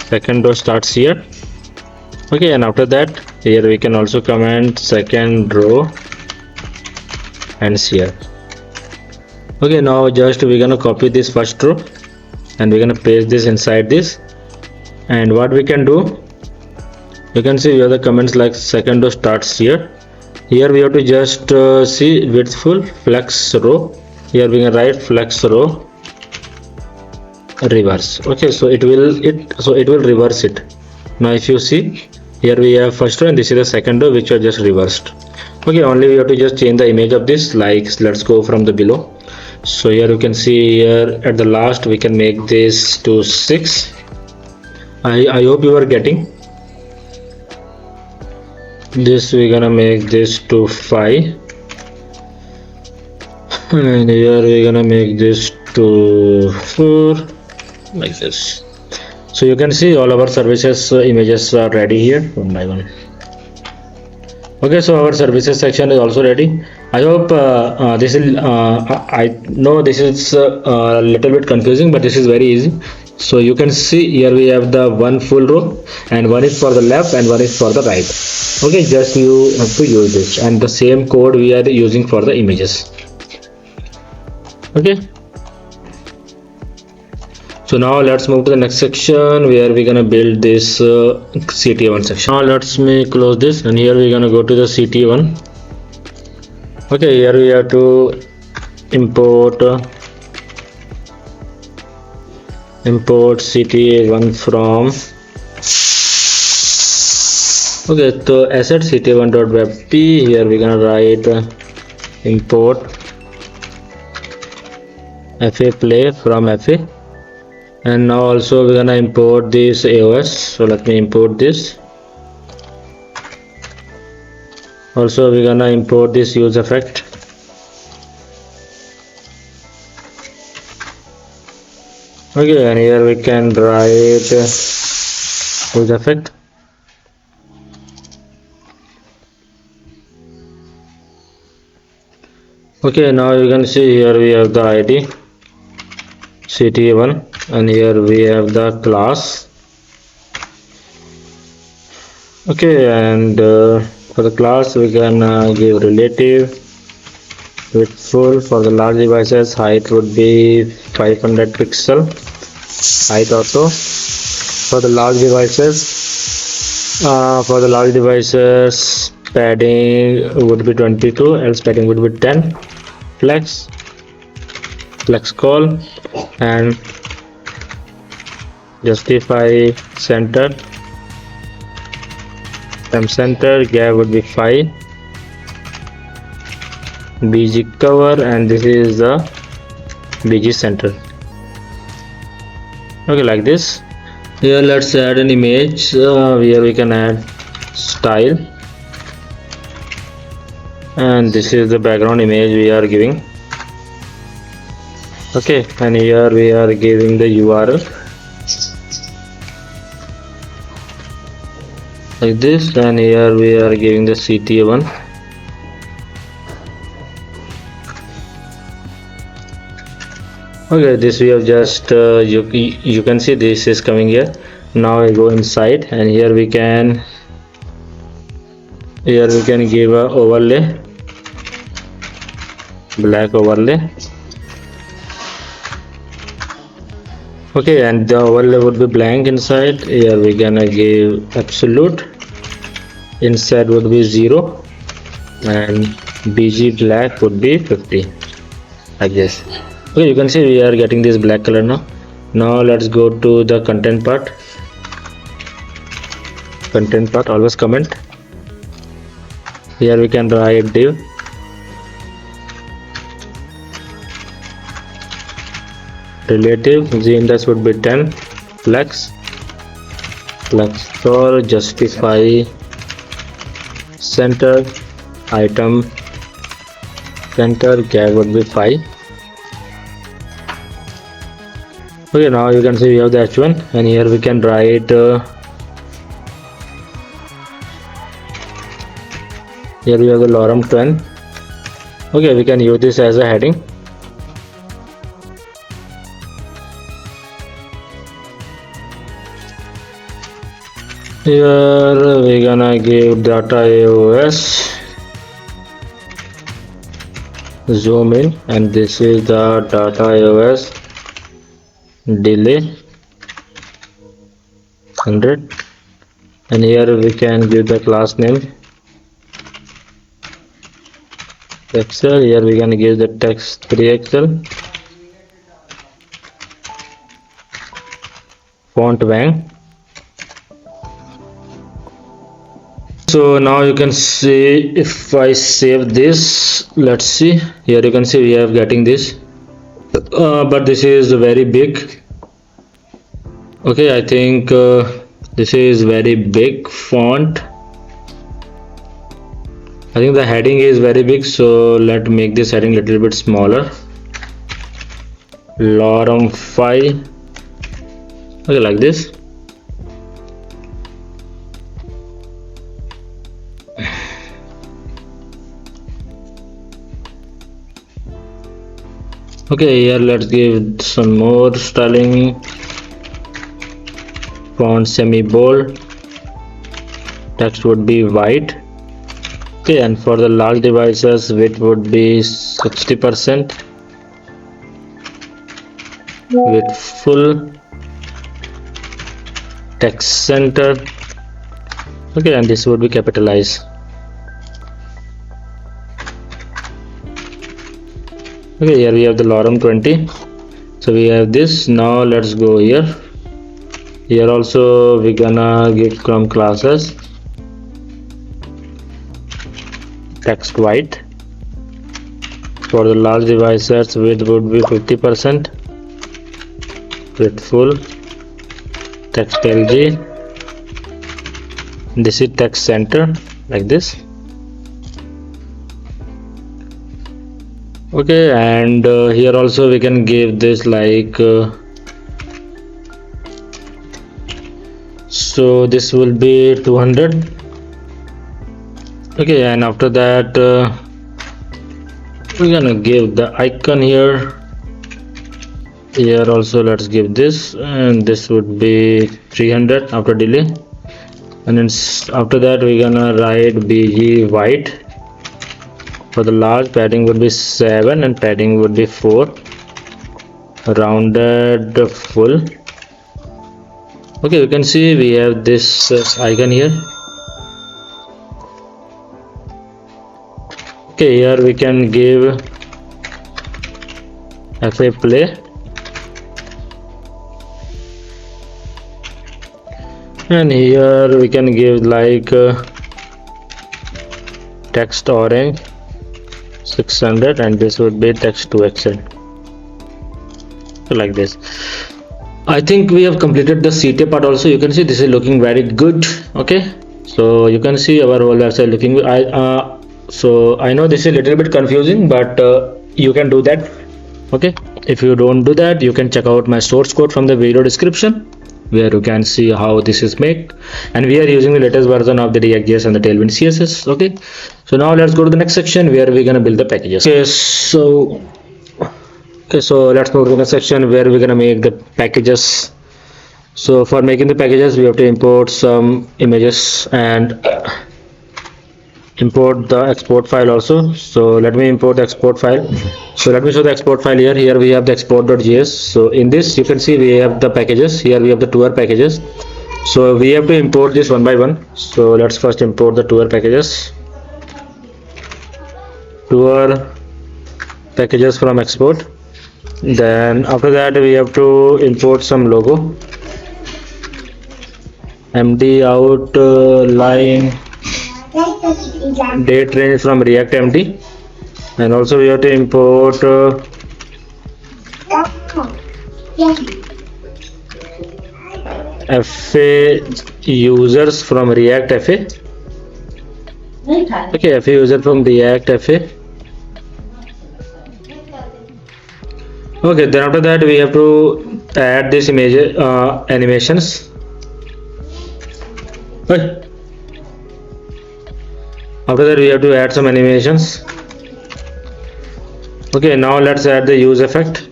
Speaker 1: second row starts here. Okay, and after that here we can also comment second row ends here. Okay, now just we're gonna copy this first row and we're gonna paste this inside this, and what we can do, you can see we have the comments like second row starts here. Here we have to just see widthful flex row. Here we can write flex row reverse. Okay, so it will reverse it. Now if you see here we have first row and this is the second row which are just reversed. Okay, only we have to just change the image of this, like let's go from the below. So here you can see here at the last we can make this to 6. I hope you are getting this. We're gonna make this to 5, and here we're gonna make this to 4, like this. So you can see all our services images are ready here one by one. Okay, so our services section is also ready. I hope this is I know this is a little bit confusing, but this is very easy. So you can see here we have the one full row, and one is for the left and one is for the right. Okay, just you have to use this, and the same code we are using for the images. Okay, so now let's move to the next section where we're gonna build this CTA1 section. Now let's me close this, and here we're gonna go to the CTA1. Okay, here we have to import CTA1 from Okay, so asset ct1.webp, here we're gonna write import fa play from fa, and now also we're gonna import this AOS. So let me import this. Also we're gonna import this use effect. Okay, and here we can write use effect. Okay, now you can see here we have the ID ct1, and here we have the class. Okay, and for the class we can give relative width full. For the large devices, height would be 500 pixel, height auto. For the large devices, padding would be 22, else padding would be 10. Flex call, and justify center, center gap would be 5, bg cover, and this is the bg center. Okay, like this. Here let's add an image. Here we can add style, and this is the background image we are giving. Okay, and here we are giving the URL like this, and here we are giving the ct1. Okay, this we have just you can see this is coming here. Now I go inside, and here we can give a overlay, black overlay. Okay, and the overlay would be blank inside. Here we gonna give absolute, inside would be 0, and bg black would be 50, like this. Okay, you can see we are getting this black color now. Now let's go to the content part. Always comment. Here we can write div, relative z index would be 10, flex for justify center, item center gap would be 5. Okay, now you can see we have the h1, and here we can write here we have the lorem 10. Okay, we can use this as a heading. Here we gonna give data AOS, zoom in, and this is the data AOS delay 100, and here we can give the class name Excel. Here we can give the text 3XL, font Wang. So now you can see if I save this, let's see. Here you can see we are getting this, but this is very big. Okay, I think this is very big font. I think the heading is very big, so let's make this heading a little bit smaller. Lorem 5. Okay, like this. Okay, here let's give some more styling. Font semi bold, text would be white. Okay, and for the large devices width would be 60%, width full, text center. Okay, and this would be capitalized. Okay, here we have the lorem 20, so we have this. Now let's go here. Here also we gonna give from classes. text white. For the large devices, width would be 50%, width full, text LG. This is text center, like this. Okay, and here also we can give this like so this will be 200. Okay, and after that we're gonna give the icon here. Here also let's give this, and this would be 300 after delay. And then after that we're gonna write BG white. For the large, padding would be 7 and padding would be 4. Rounded full. Okay, you can see we have this icon here. Okay, here we can give FA play, and here we can give like text orange 600, and this would be text to accent, like this. I think we have completed the CTA part also. You can see this is looking very good. Okay, so you can see our whole website looking good. So I know this is a little bit confusing, but you can do that. Okay, if you don't do that, you can check out my source code from the video description, where you can see how this is made. And we are using the latest version of the React JS and the Tailwind CSS. Okay, so now let's go to the next section where we're gonna build the packages. Okay, so let's move to the next section where we're gonna make the packages. So for making the packages, we have to import some images and import the export file also. So let me import the export file. So let me show the export file here. Here we have the export.js. So in this you can see we have the packages. Here we have the tour packages. So we have to import this one by one. So let's first import the tour packages. Tour packages from export. Then after that we have to import some logo. MD out line date range from React MD, and also we have to import FA users from React FA. Okay, FA user from React FA. Okay, then after that we have to add this image animations. Okay. After that we have to add some animations. Okay, now let's add the use effect.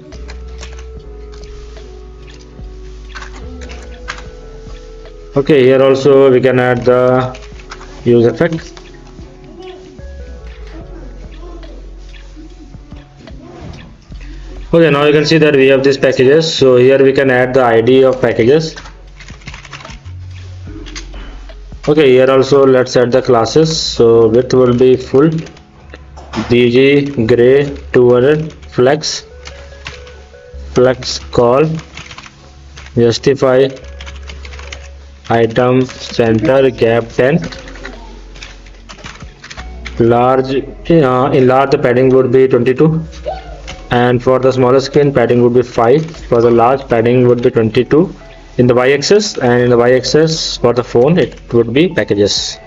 Speaker 1: Okay, here also we can add the use effect. Okay, now you can see that we have these packages. So here we can add the ID of packages. Okay, here also let's add the classes. So width will be full, BG gray 200, flex call, justify, item center gap 10, large. In large the padding would be 22, and for the smaller screen padding would be 5. For the large padding would be 22 in the y-axis, and in the y-axis for the phone it would be packages.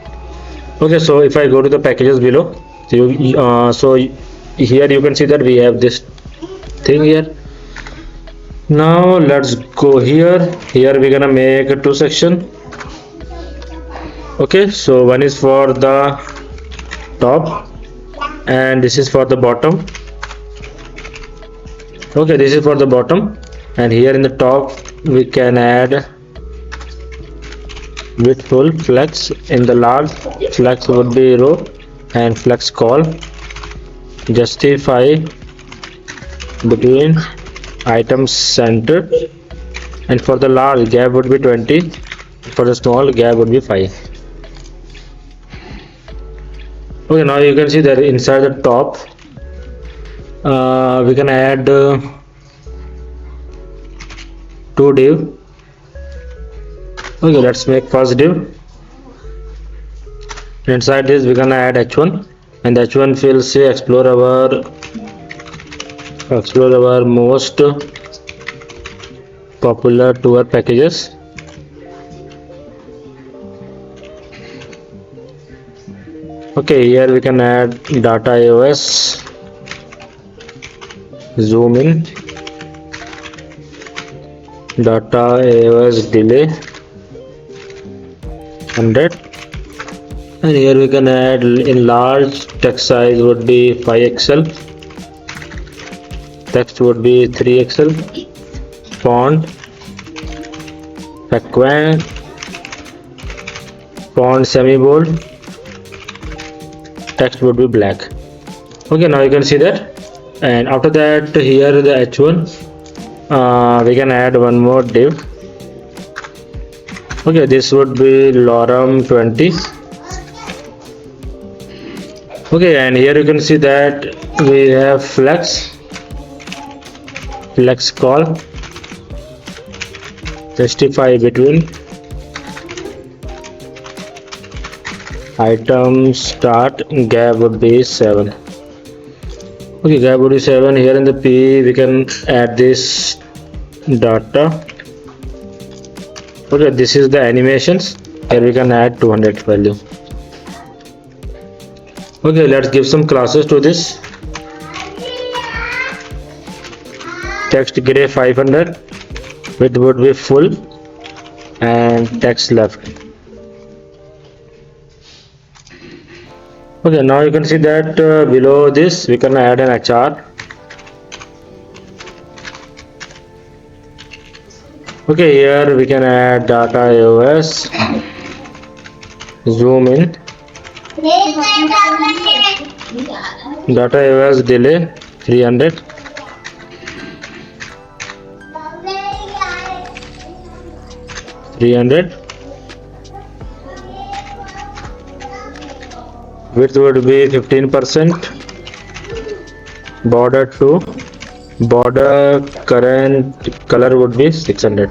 Speaker 1: Okay, so if I go to the packages below, so here you can see that we have this thing here. Now let's go here. Here we're gonna make two sections. Okay, so one is for the top and this is for the bottom. Okay, this is for the bottom, and here in the top we can add width full, flex. In the large, flex would be row and flex call, justify between item center, and for the large gap would be 20, for the small gap would be 5. Okay, now you can see that inside the top we can add two div. Okay, let's make first div. Inside this we're gonna add h1, and the h1 field say explore our most popular tour packages. Okay, here we can add data iOS, zoom in, data iOS delay 100, and here we can add in large text size would be 5 pixel, text would be 3 pixel, font frequent, font semi bold, text would be black. Okay, now you can see that. And after that, here the h1 we can add one more div. Okay, this would be lorem 20. Okay, and here you can see that we have flex call, justify between, item start, gap would be 7. Okay, gap would be 7. Here in the p we can add this data. Okay, this is the animations. Here we can add 200 value. Okay, let's give some classes to this. Text gray 500, width would be full, and text left. Okay, now you can see that below this we can add an HR. Okay, here we can add data iOS, zoom in, data iOS delay 300, width would be 15%, border 2, border current color would be 600.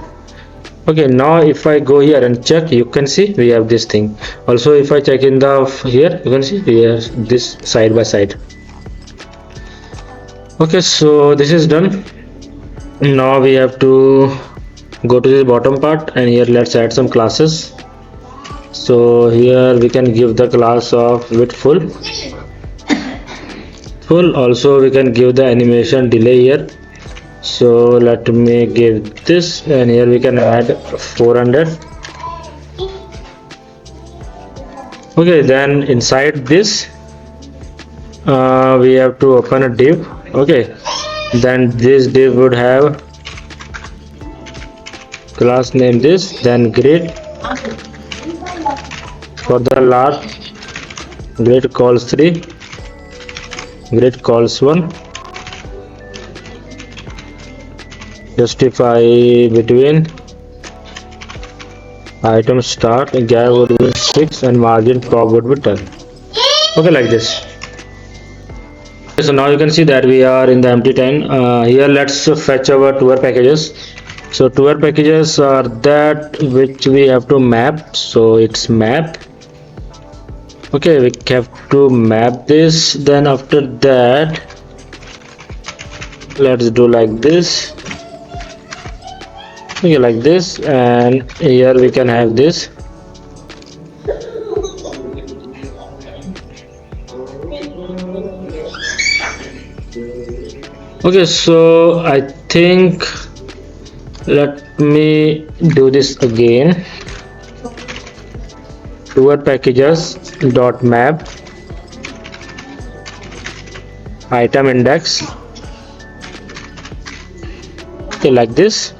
Speaker 1: Okay, now if I go here and check, you can see we have this thing. Also, if I check in the here, you can see we have this side by side. Okay, so this is done. Now we have to go to the bottom part, and here let's add some classes. So here we can give the class of width full. Also we can give the animation delay here. So let me give this, and here we can add 400. Okay, then inside this we have to open a div. Okay, then this div would have class name this, then grid. For the last, grid calls 3, grid calls 1, justify between, item start, gap would be 6, and margin prop would be 10. Okay, like this. So now you can see that we are in the empty time. Here let's fetch our tour packages. So tour packages are that which we have to map. So it's map. Okay, we have to map this. Then after that, let's do like this. Okay, like this, and here we can have this. Okay, so I think let me do this again. Tour packages dot map item index. Okay, like this.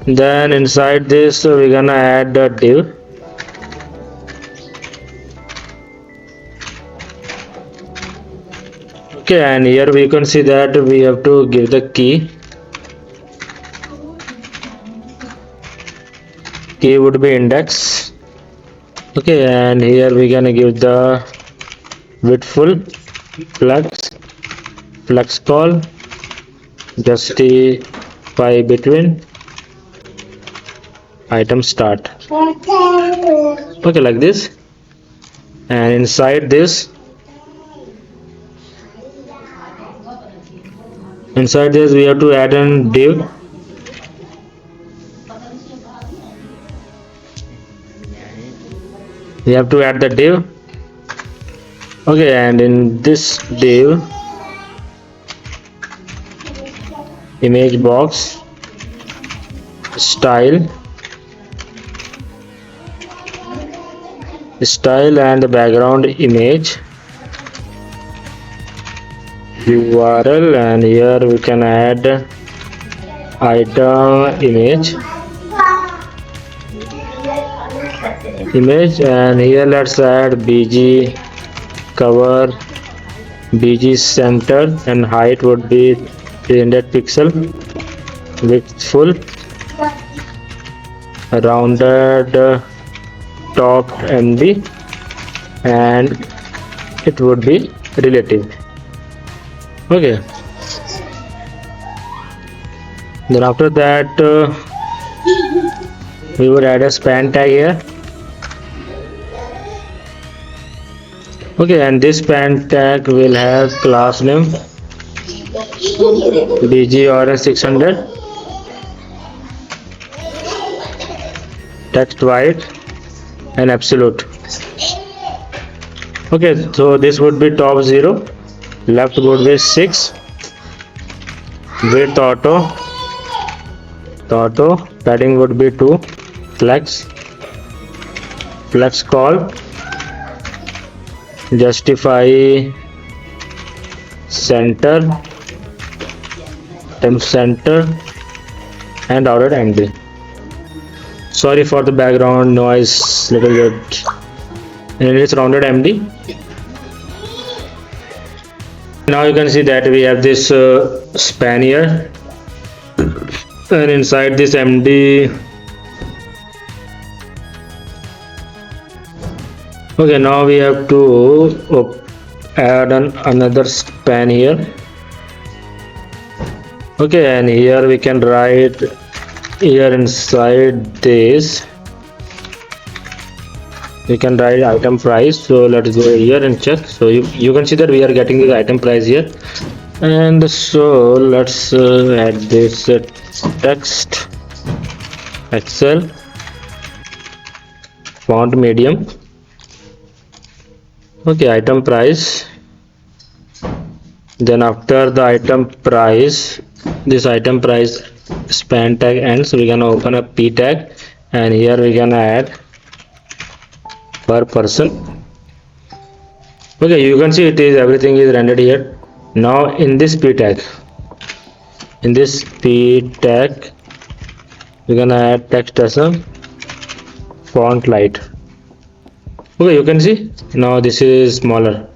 Speaker 1: Then inside this we're gonna add a div. Okay, and here we can see that we have to give the key. Key would be index. Okay, and here we're gonna give the width full, flex call, justify between, item start. Okay, like this. And inside this Inside this we have to add a div. We have to add the div. Okay, and in this div, image box, style and the background image, URL, and here we can add item image, and here let's add bg cover, bg center, and height would be 300 pixel, width full, rounded top MB, and it would be relative. Okay, then after that we would add a span tag here. Okay, and this span tag will have class name BGRS600, text white, and absolute. Okay, so this would be top 0, left would be 6, width auto, padding would be 2, flex call, justify center, temp center, and ordered MD. Sorry for the background noise, little bit. And it's rounded MD. Now you can see that we have this span here, and inside this MD. Okay, now we have to add another span here. Okay, and here we can write here inside this we can write item price. So let's go here and check. So you can see that we are getting the item price here, and so let's add this text, Excel, font medium. Okay, item price. Then after the item price, this item price span tag ends, we can open a p tag, and here we can add per person. Okay, you can see everything is rendered here. Now in this p tag, we're gonna add text as a font light. Okay, you can see now this is smaller.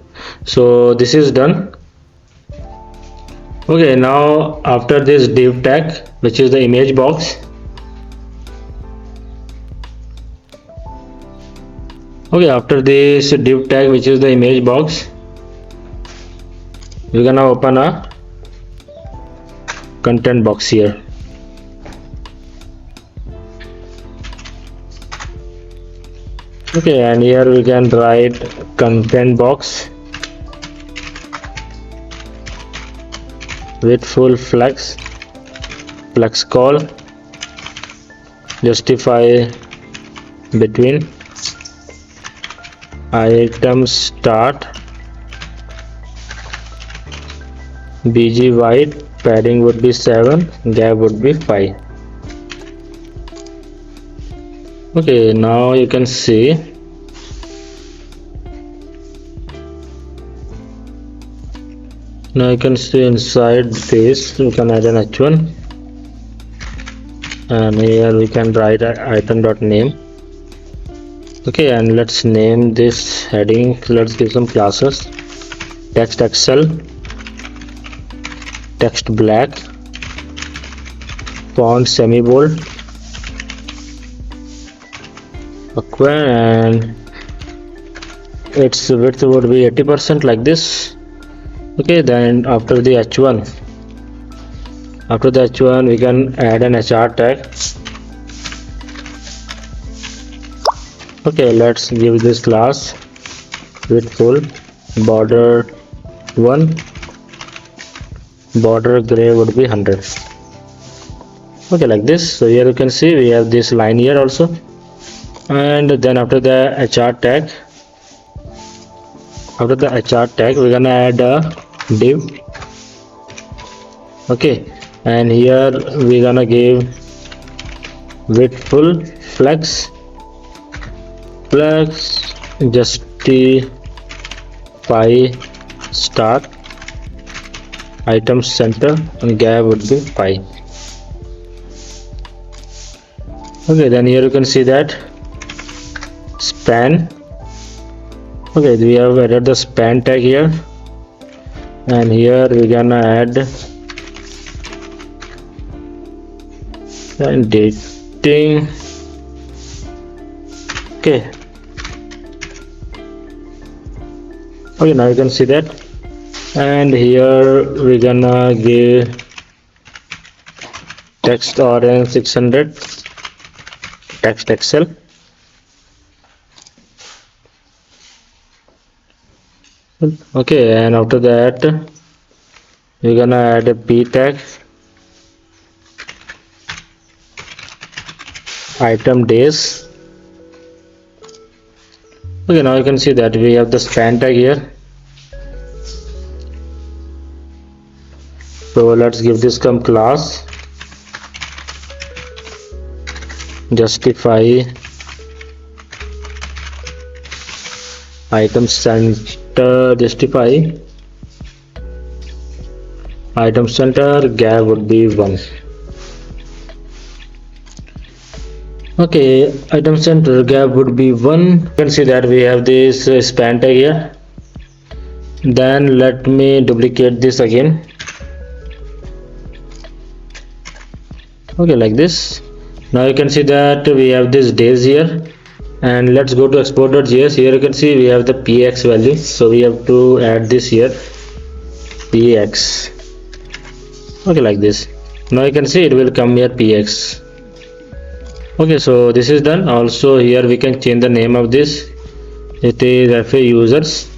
Speaker 1: So this is done. Okay, now after this div tag, which is the image box. Okay, after this div tag, which is the image box, we're gonna open a content box here. Okay, and here we can write content box with full flex call, justify between, item start, bg white, padding would be 7, gap would be 5. Okay, now you can see inside this we can add an h1, and here we can write item.name. Okay, and let's name this heading. Let's give some classes. Text Excel, text black, font semi bold, and its width would be 80%, like this. Okay, then after the h1, we can add an hr tag. Okay, let's give this class with full border 1, border gray would be 100. Okay, like this. So here you can see we have this line here also, and then after the HR tag, we're gonna add a div. Okay, and here we're gonna give width full flex justify start item center, and gap would be 5. Okay, then here you can see that span. Okay, we have added the span tag here, and here we're gonna add and dating. Okay, now you can see that, and here we're gonna give text orange 600 text excel. Okay, and after that we're gonna add a p tag item days. Okay, now you can see that we have the span tag here. So let's give this some class justify item center, justify item center, gap would be 1. Okay, item center gap would be 1. You can see that we have this span tag here. Then let me duplicate this again. Okay, like this. Now you can see that we have this days here, and let's go to export.js. Here you can see we have the px value, so we have to add this here, px. Okay, like this. Now you can see it will come here px. Okay, so this is done. Also here we can change the name of this. It is fa users.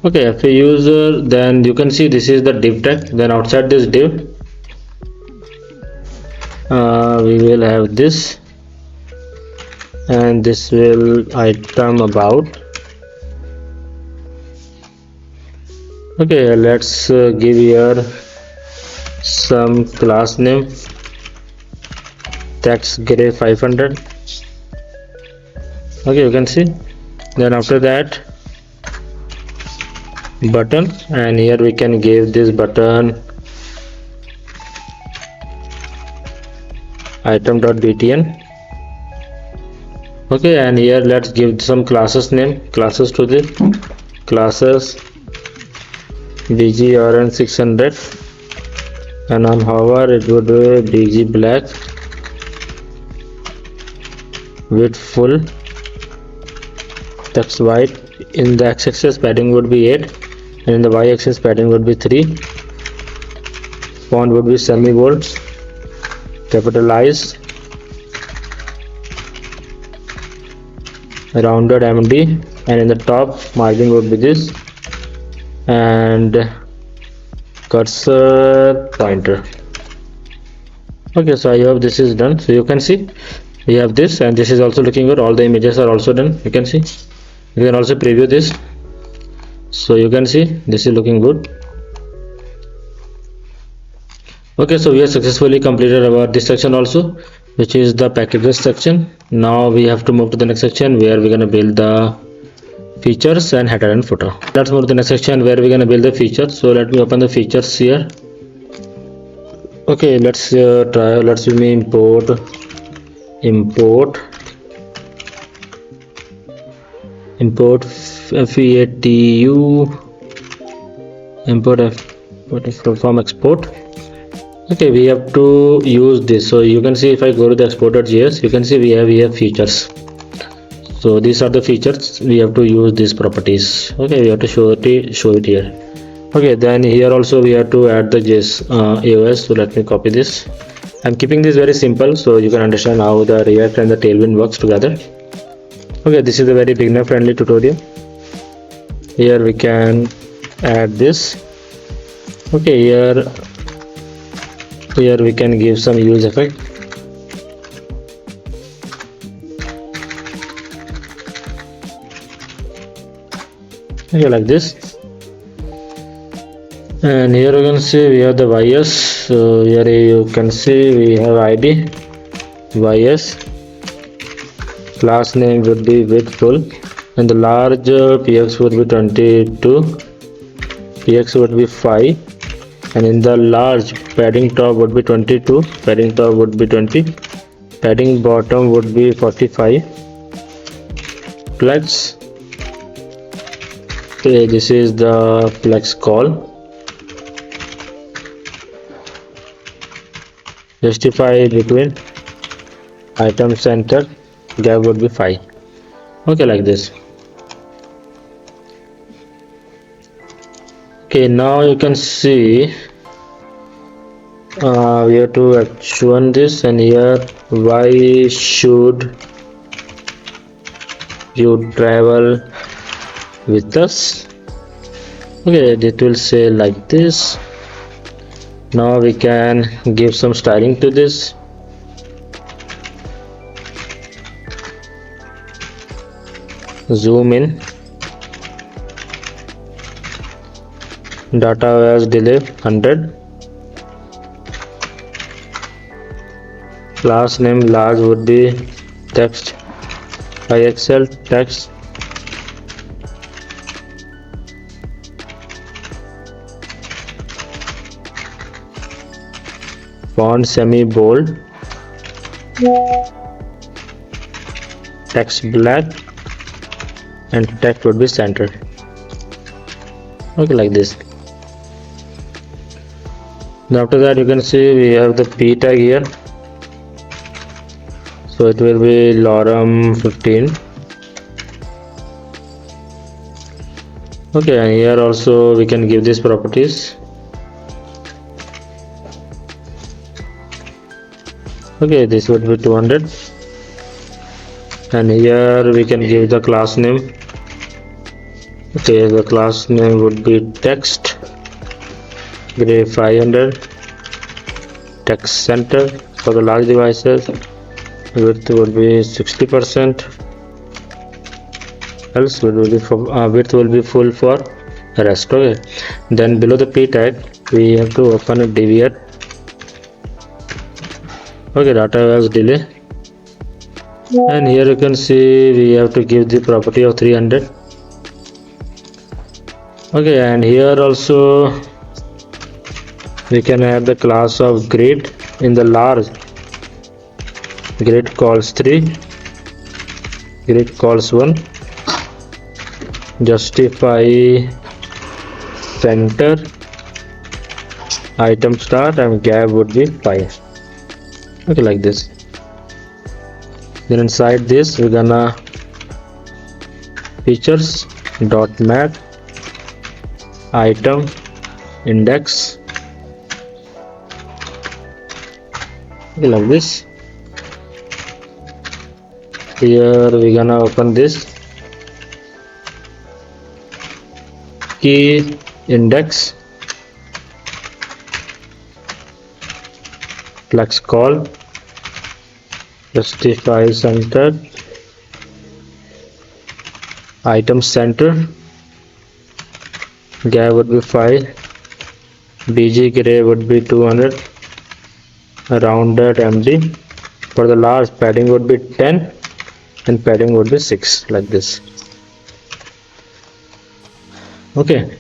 Speaker 1: Okay, fa user. Then you can see this is the div tag. Then outside this div we will have this, and this will item about. Okay, let's give here some class name text gray 500. Okay, you can see. Then after that button, and here we can give this button item.btn. Okay, and here let's give some classes name, classes to this classes bg orange 600, and on hover it would be bg black, width full, text white. In the x-axis padding would be 8, and in the y-axis padding would be 3. Font would be semi-bold, capitalized, rounded MD, and in the top margin would be this, and cursor pointer. Okay, so I hope this is done. So you can see we have this, and this is also looking good. All the images are also done. You can see. You can also preview this. So you can see this is looking good. Okay, so we have successfully completed our this section also, which is the packages section. Now we have to move to the next section where we're going to build the features and header and footer. Let's move to the next section where we're going to build the features. So let me open the features here. Okay, let's try. Let's import FEATU from export. Okay, we have to use this. So you can see if I go to the export.js, you can see we have here features. So these are the features. We have to use these properties. Okay, we have to show it here. Okay, then here also we have to add the JS AOS. So let me copy this. I'm keeping this very simple so you can understand how the React and the Tailwind works together. Okay, this is a very beginner friendly tutorial. Here we can add this. Okay, here we can give some use effect. Okay, like this. And here you can see we have the YS. So here you can see we have ID YS. Class name would be width full, and the large px would be 22, px would be 5, and in the large padding top would be 22, padding top would be 20, padding bottom would be 45. Flex, okay, this is the flex call. Justify between item center, gap would be 5. Okay, like this. Okay, now you can see we have to h1 this, and here why should you travel with us. Okay, it will say like this. Now we can give some styling to this. Zoom in. Data as delay 100. Class name large would be text IXL text. Font semi bold. Text black, and text would be centered. Okay, like this. Now after that you can see we have the p tag here, so it will be lorem 15. Okay, and here also we can give these properties. Okay, this would be 200, and here we can give the class name. Okay, the class name would be text gray 500, text center for the large devices, width would be 60%, else width will be full for rest. Okay, then below the p tag we have to open a div here. Okay, data as delay, and here you can see we have to give the property of 300. Okay, and here also we can add the class of grid in the large. Grid calls 3, grid calls 1, justify center, item start, and gap would be 5. Okay, like this. Then inside this we're gonna features dot map item index. Okay, like this. Here we're gonna open this key index, flex call, justify center, item center, gap would be 5, bg gray would be 200, rounded MD. For the large, padding would be 10 and padding would be 6, like this. Okay,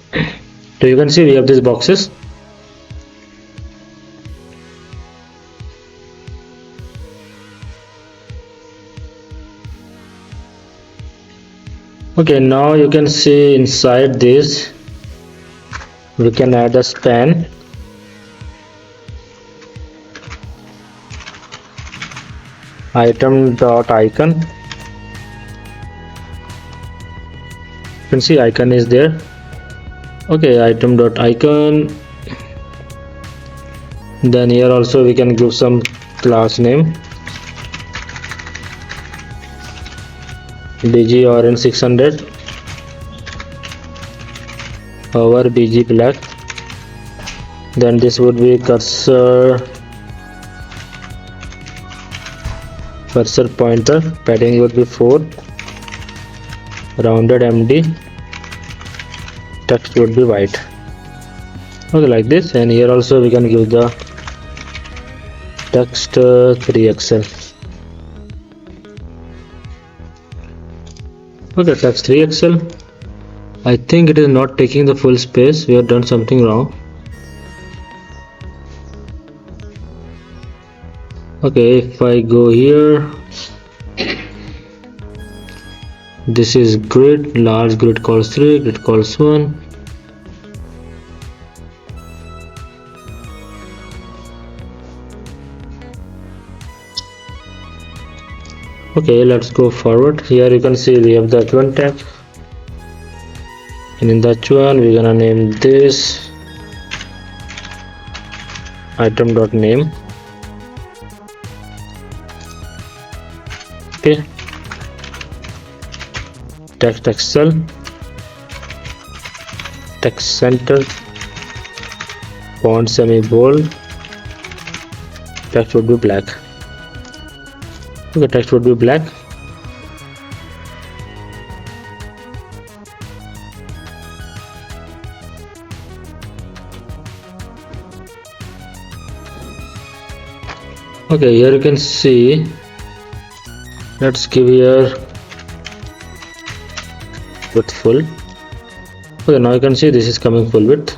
Speaker 1: so you can see we have these boxes. Okay, now you can see inside this we can add a span. Item dot icon. You can see icon is there. Okay, item dot icon. Then here also we can give some class name, bg orange 600 over bg black. Then this would be cursor pointer, padding would be 4, rounded MD, text would be white. Okay, like this. And here also we can give the text 3XL. Okay, text 3XL. I think it is not taking the full space. We have done something wrong. Okay, if I go here, this is grid, large grid calls 3, grid calls 1. Okay, let's go forward. Here you can see we have the H1 tag, and in the H1 we're gonna name this item.name. Okay, text Excel, text center, font semi bold, text would be black. Okay, text would be black. Okay, here you can see, let's give here width full. Okay, now you can see this is coming full width.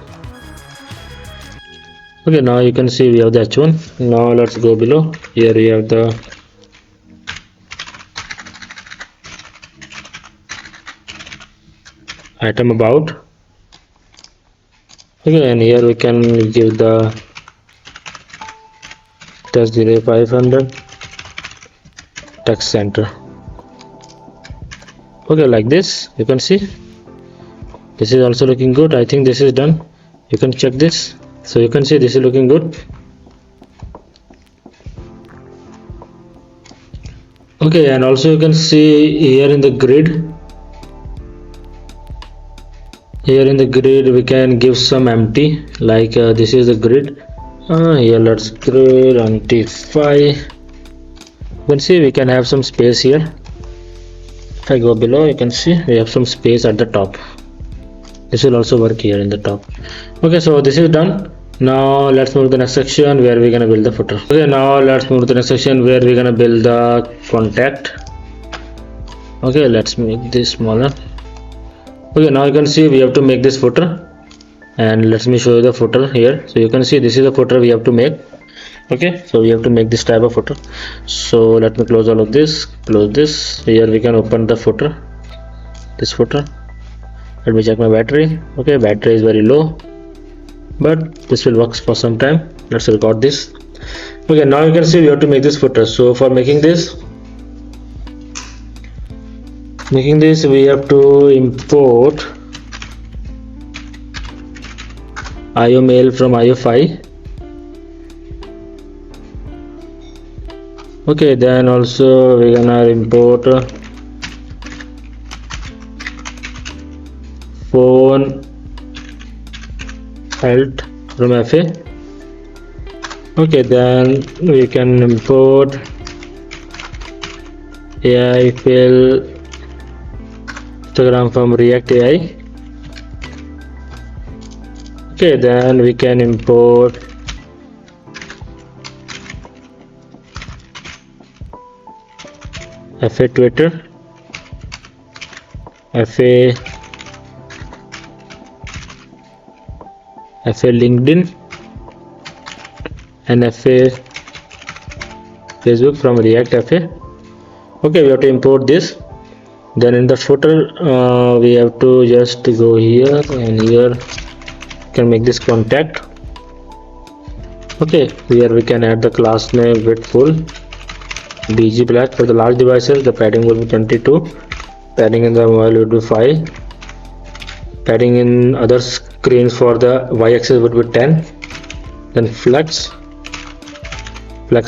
Speaker 1: Okay, now you can see we have the H1. Now let's go below. Here we have the item about. Okay, and here we can give the text delay 500, text center. Okay, like this you can see this is also looking good. I think this is done. You can check this. So you can see this is looking good. Okay, and also you can see here in the grid, we can give some empty, like this is the grid. Here let's grid empty 5. You can see we can have some space here. If I go below, you can see we have some space at the top. This will also work here in the top. Okay, so this is done. Now let's move to the next section where we're gonna build the footer. Okay, now let's move to the next section where we're gonna build the contact. Okay, let's make this smaller. Okay, now you can see we have to make this footer, and let me show you the footer here. So you can see this is the footer we have to make. Okay, so we have to make this type of footer. So let me close all of this, close this. Here we can open the footer, this footer. Let me check my battery. Okay, battery is very low, but this will work for some time. Let's record this. Okay, now you can see we have to make this footer. So for making this we have to import IO mail from IO5. Okay, then also we're gonna import phone alt from FA. Okay, then we can import AI fill Instagram from React AI. Okay, then we can import FA Twitter, FA LinkedIn, and FA Facebook from React FA. Okay, we have to import this. Then in the footer we have to just go here, and here can make this contact. Okay, here we can add the class name width full, BG black. For the large devices the padding will be 22, padding in the mobile will be 5, padding in other screens for the y-axis would be 10, then flex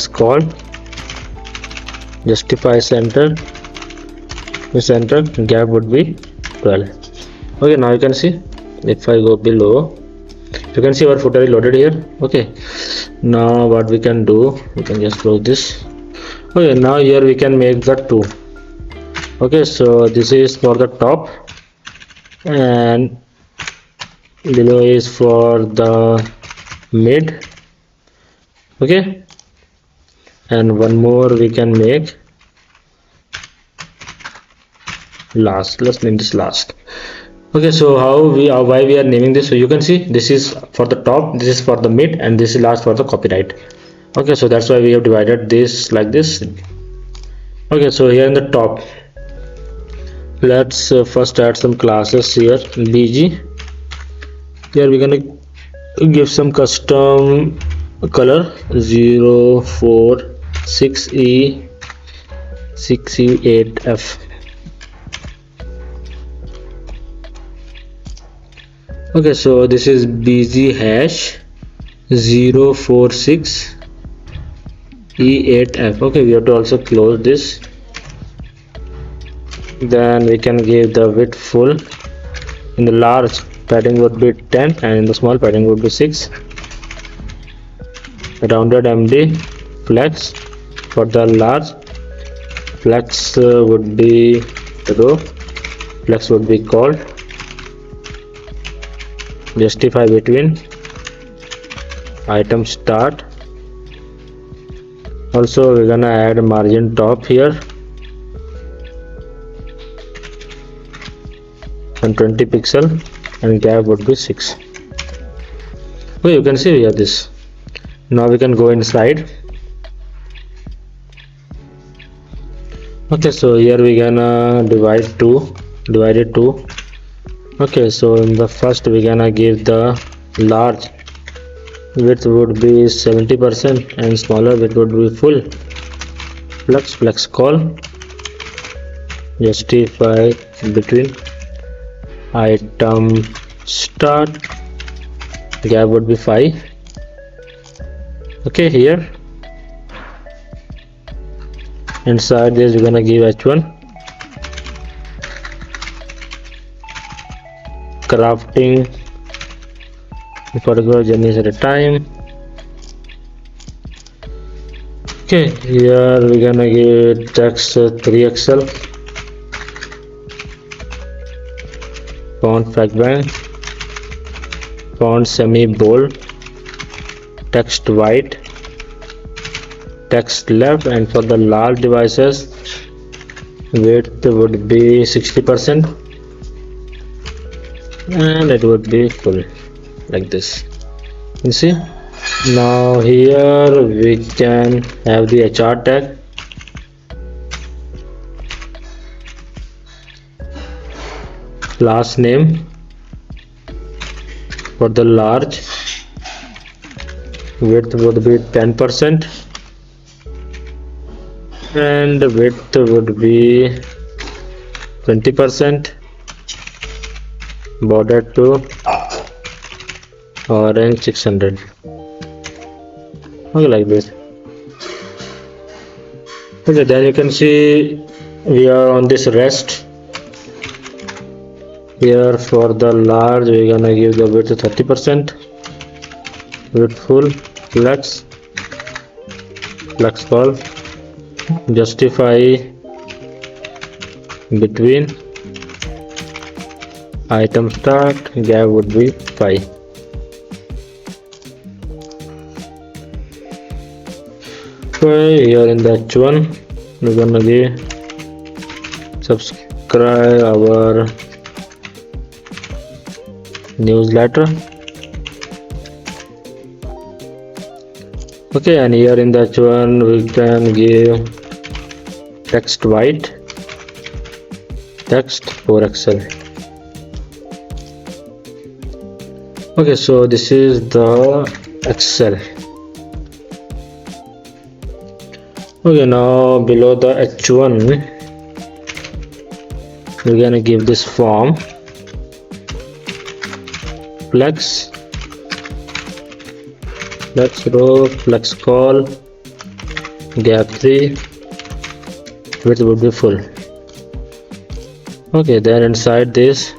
Speaker 1: call, justify center, gap would be 12. Okay, now you can see if I go below, you can see our footer is loaded here. Okay, now what we can do, we can just close this. Okay, now here we can make the 2. Okay, so this is for the top and below is for the mid. Okay, and one more we can make last. Let's name this last. Okay, so why we are naming this, so you can see this is for the top, this is for the mid, and this is last for the copyright. Okay, so that's why we have divided this like this. Okay, so here in the top, let's first add some classes here. bg, here we're gonna give some custom color 046E6E8F. Okay, so this is bg hash 046E8F. okay, we have to also close this. Then we can give the width full. In the large, padding would be 10, and in the small, padding would be 6. Rounded MD flex for the large, flex would be row, flex would be called, justify between, item start. Also we're gonna add margin top here and 20 pixel, and gap would be 6. Okay, you can see we have this. Now we can go inside. Okay, so here we gonna divide it 2. Okay, so in the first we gonna give the large width would be 70% and smaller width would be full. Flex call, justify between, item start, gap would be 5. Okay, here inside this we're gonna give h1, crafting particular journeys at a time. Okay, here we're gonna give text 3xl, font background, font semi bold, text white, text left, and for the large devices width would be 60% and it would be full like this. You see, now here we can have the HR tag, last name for the large, width would be 10% and width would be 20%, border to orange 600. Okay, like this. Okay, then you can see we are on this rest. Here for the large we're gonna give the width 30%, width full, flex call, justify between, item start, gap would be 5. Okay, here in the h1 we're gonna give subscribe our newsletter. Okay, and here in the h1 we can give text white, text 4xl. Okay, so this is the Excel. Okay, now below the h1 we're gonna give this form flex row, flex call, gap 3, width would be full. Okay, then inside this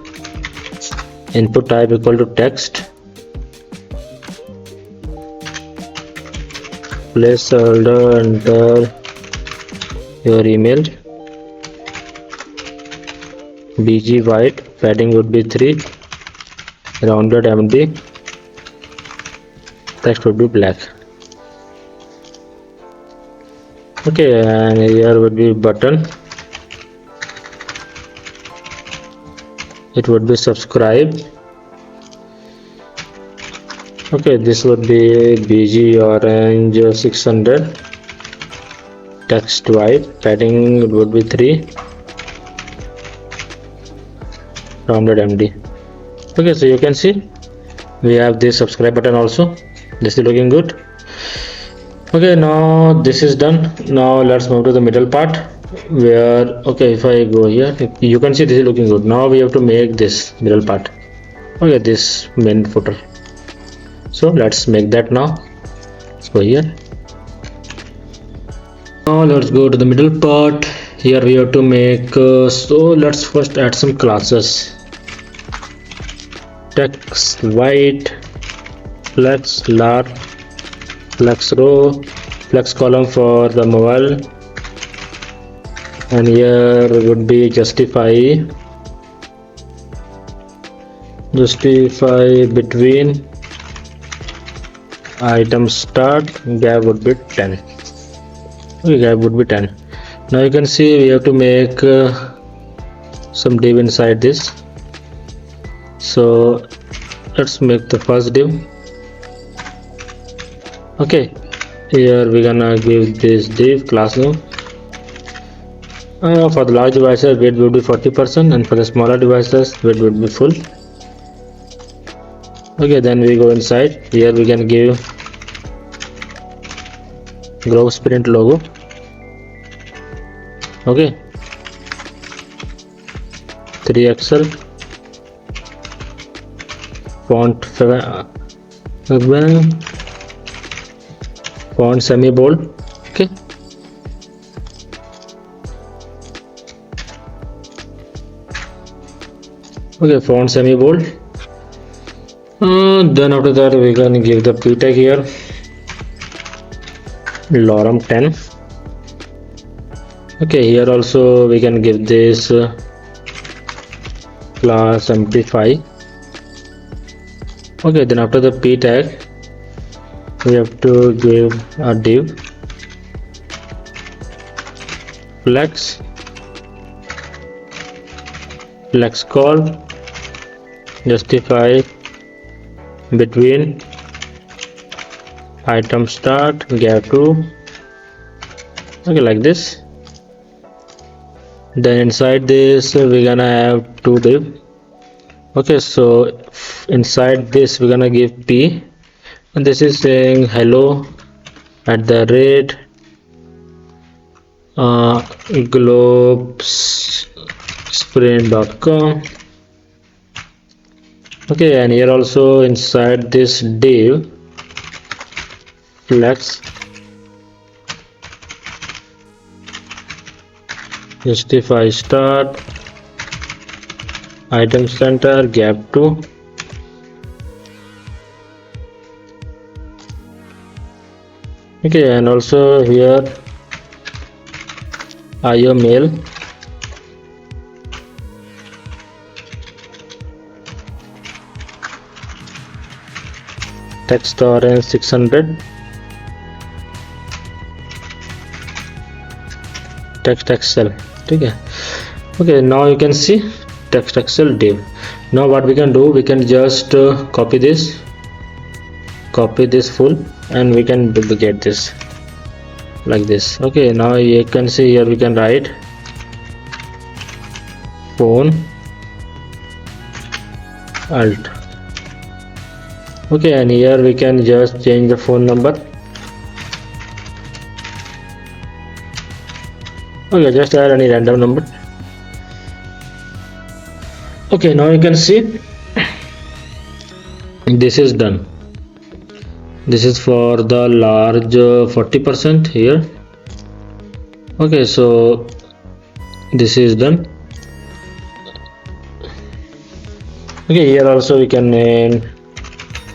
Speaker 1: input type equal to text, placeholder, enter your email, bg white, padding would be 3, rounded MD, text would be black. Okay, and here would be button, it would be subscribe. Okay, this would be bg orange 600, text white, padding would be 3, rounded MD. Okay, so you can see we have this subscribe button also. This is looking good. Okay, now this is done. Now let's move to the middle part where, okay, if I go here, you can see this is looking good. Now we have to make this middle part. Okay, this main footer. So let's make that now. Let's go here. Now let's go to the middle part. Here we have to make, so let's first add some classes. Text white, flex lar, flex row, flex column for the mobile, and here would be justify between item start, gap would be 10. Okay, gap would be 10. Now you can see we have to make some div inside this. So let's make the first div. Okay, here we're gonna give this div class name. For the large devices width would be 40%, and for the smaller devices width would be full. Okay, then we go inside. Here we can give grow sprint logo. Okay, 3XL, font semi bold. Okay, font semi bold. Then after that we can give the p tag here, lorem 10. Okay, here also we can give this class amplify. Okay, then after the p tag we have to give a div flex call, justify between item start, gap 2. Okay, like this. Then inside this we're gonna have two div. Okay, so inside this we're gonna give p, and this is saying hello at the rate globesprint.com. Okay, and here also inside this div flex justify start, item center, gap 2. Okay, and also here IO mail, text orange 600, text excel. Okay, now you can see text excel div. Now what we can do, we can just copy this full, and we can duplicate this like this. Okay, now you can see here we can write phone alt. Okay, and here we can just change the phone number. Okay, just add any random number. Okay, now you can see this is done. This is for the large 40% here. Okay, so this is done. Okay, here also we can name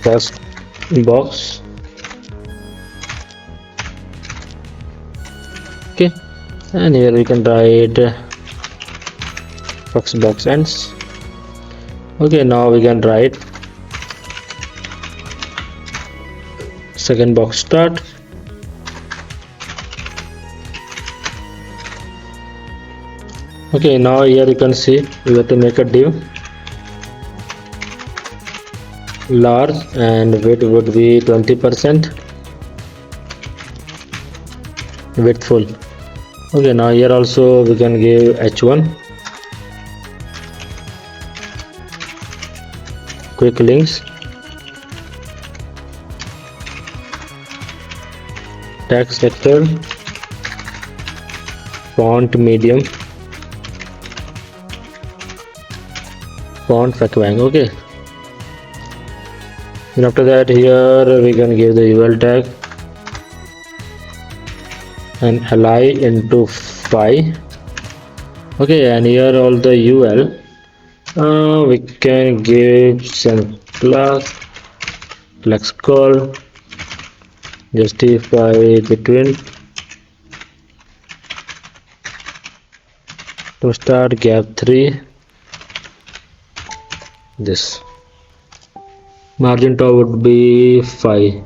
Speaker 1: text box. Okay, and here we can write text box ends. Okay, now we can write second box start. Okay, now here you can see we have to make a div large and width would be 20%, width full. Okay, now here also we can give h1 quick links, text sector, font medium, font Facwang. Okay, and after that here we can give the UL tag and ally into 5. Okay, and here all the UL we can give some class flex call, justify between, to start gap 3, this margin top would be 5.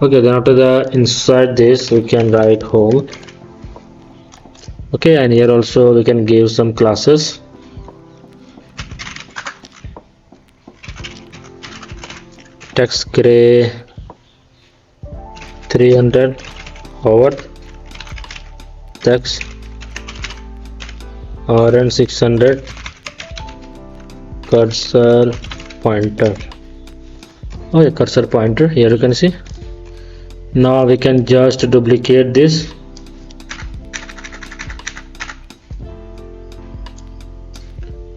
Speaker 1: Okay, then after the inside this we can write home. Okay, and here also we can give some classes. Text gray 300, hover text orange 600, cursor pointer. Okay, cursor pointer, here you can see. Now we can just duplicate this.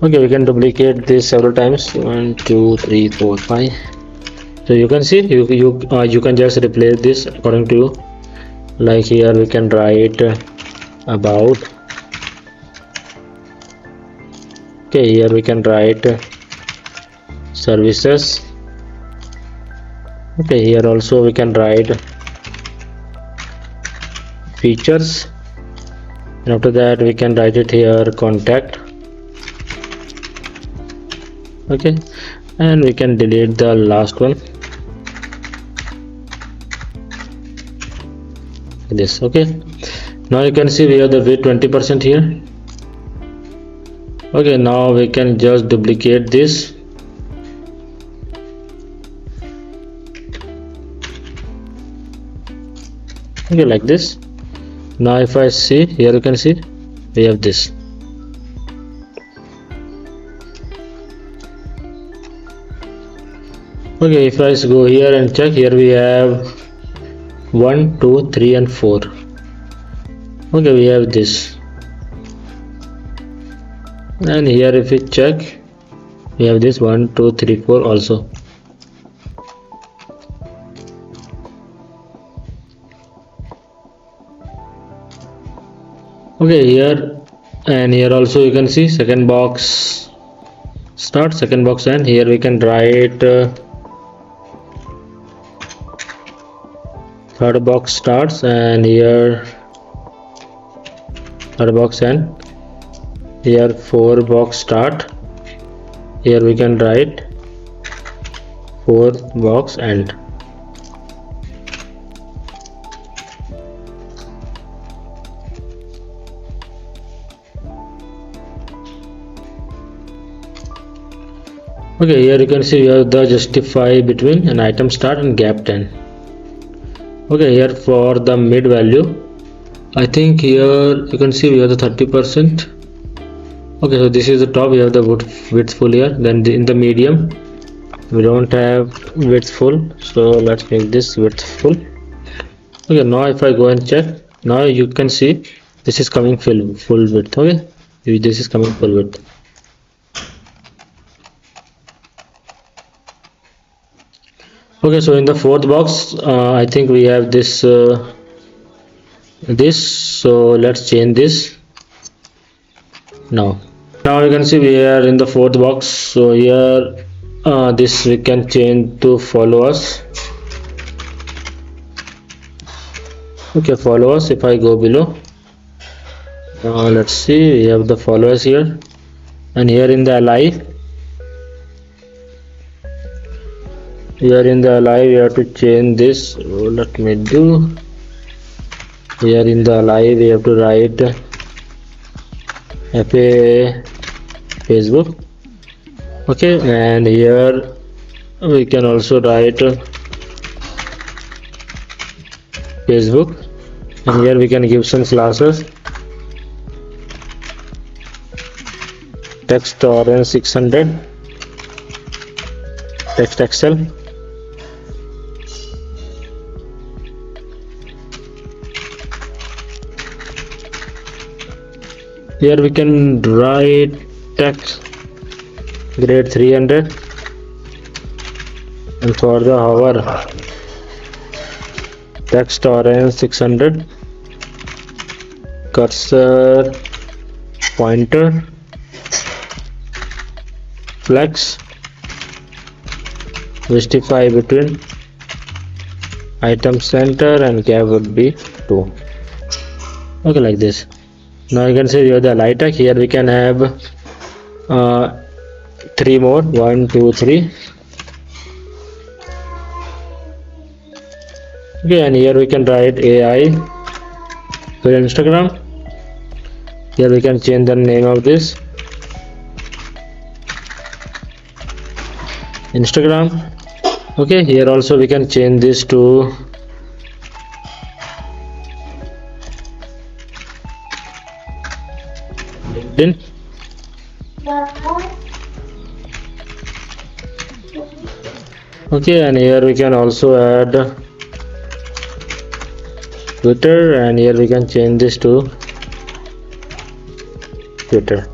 Speaker 1: Okay, we can duplicate this several times, 1 2 3 4 5. So you can see you can just replace this according to you. Like here we can write about. Okay, here we can write services. Okay, here also we can write features, and after that we can write it here contact. Okay, and we can delete the last one, this. Okay, now you can see we have the width 20% here. Okay, now we can just duplicate this. Okay, like this. Now if I see here, you can see we have this. Okay, if I go here and check, here we have 1 2 3 and 4. Okay, we have this, and here if we check we have this 1 2 3 4 also. Okay, here and here also you can see second box start, second box end. Here we can write third box starts, and here third box end. Here 4 box start. Here we can write 4th box end. Okay, here you can see we have the justify between an item start and gap 10. Okay, here for the mid value, I think here you can see we have the 30%. Okay, so this is the top, we have the width full here. Then in the medium we don't have width full, so let's make this width full. Okay, now if I go and check, now you can see this is coming full width. Okay, this is coming full width. Okay, so in the fourth box, I think we have this so let's change this now. Now you can see we are in the fourth box. So here this we can change to followers. Okay, followers. If I go below, let's see, we have the followers here, and here in the alive, we have to change this. Let me do. Here in the alive, we have to write FA Facebook. Okay, and here we can also write Facebook, and here we can give some classes. Text orange 600, text Excel. Here we can write text grade 300, and for the hover text orange 600, cursor pointer flex justify between item center and gap would be 2. Okay, like this. Now you can see we have the light tag. Here we can have 3 more, 1 2 3. Okay, and here we can write AI for Instagram. Here we can change the name of this Instagram. Okay, here also we can change this to LinkedIn. Okay, and here we can also add Twitter, and here we can change this to Twitter.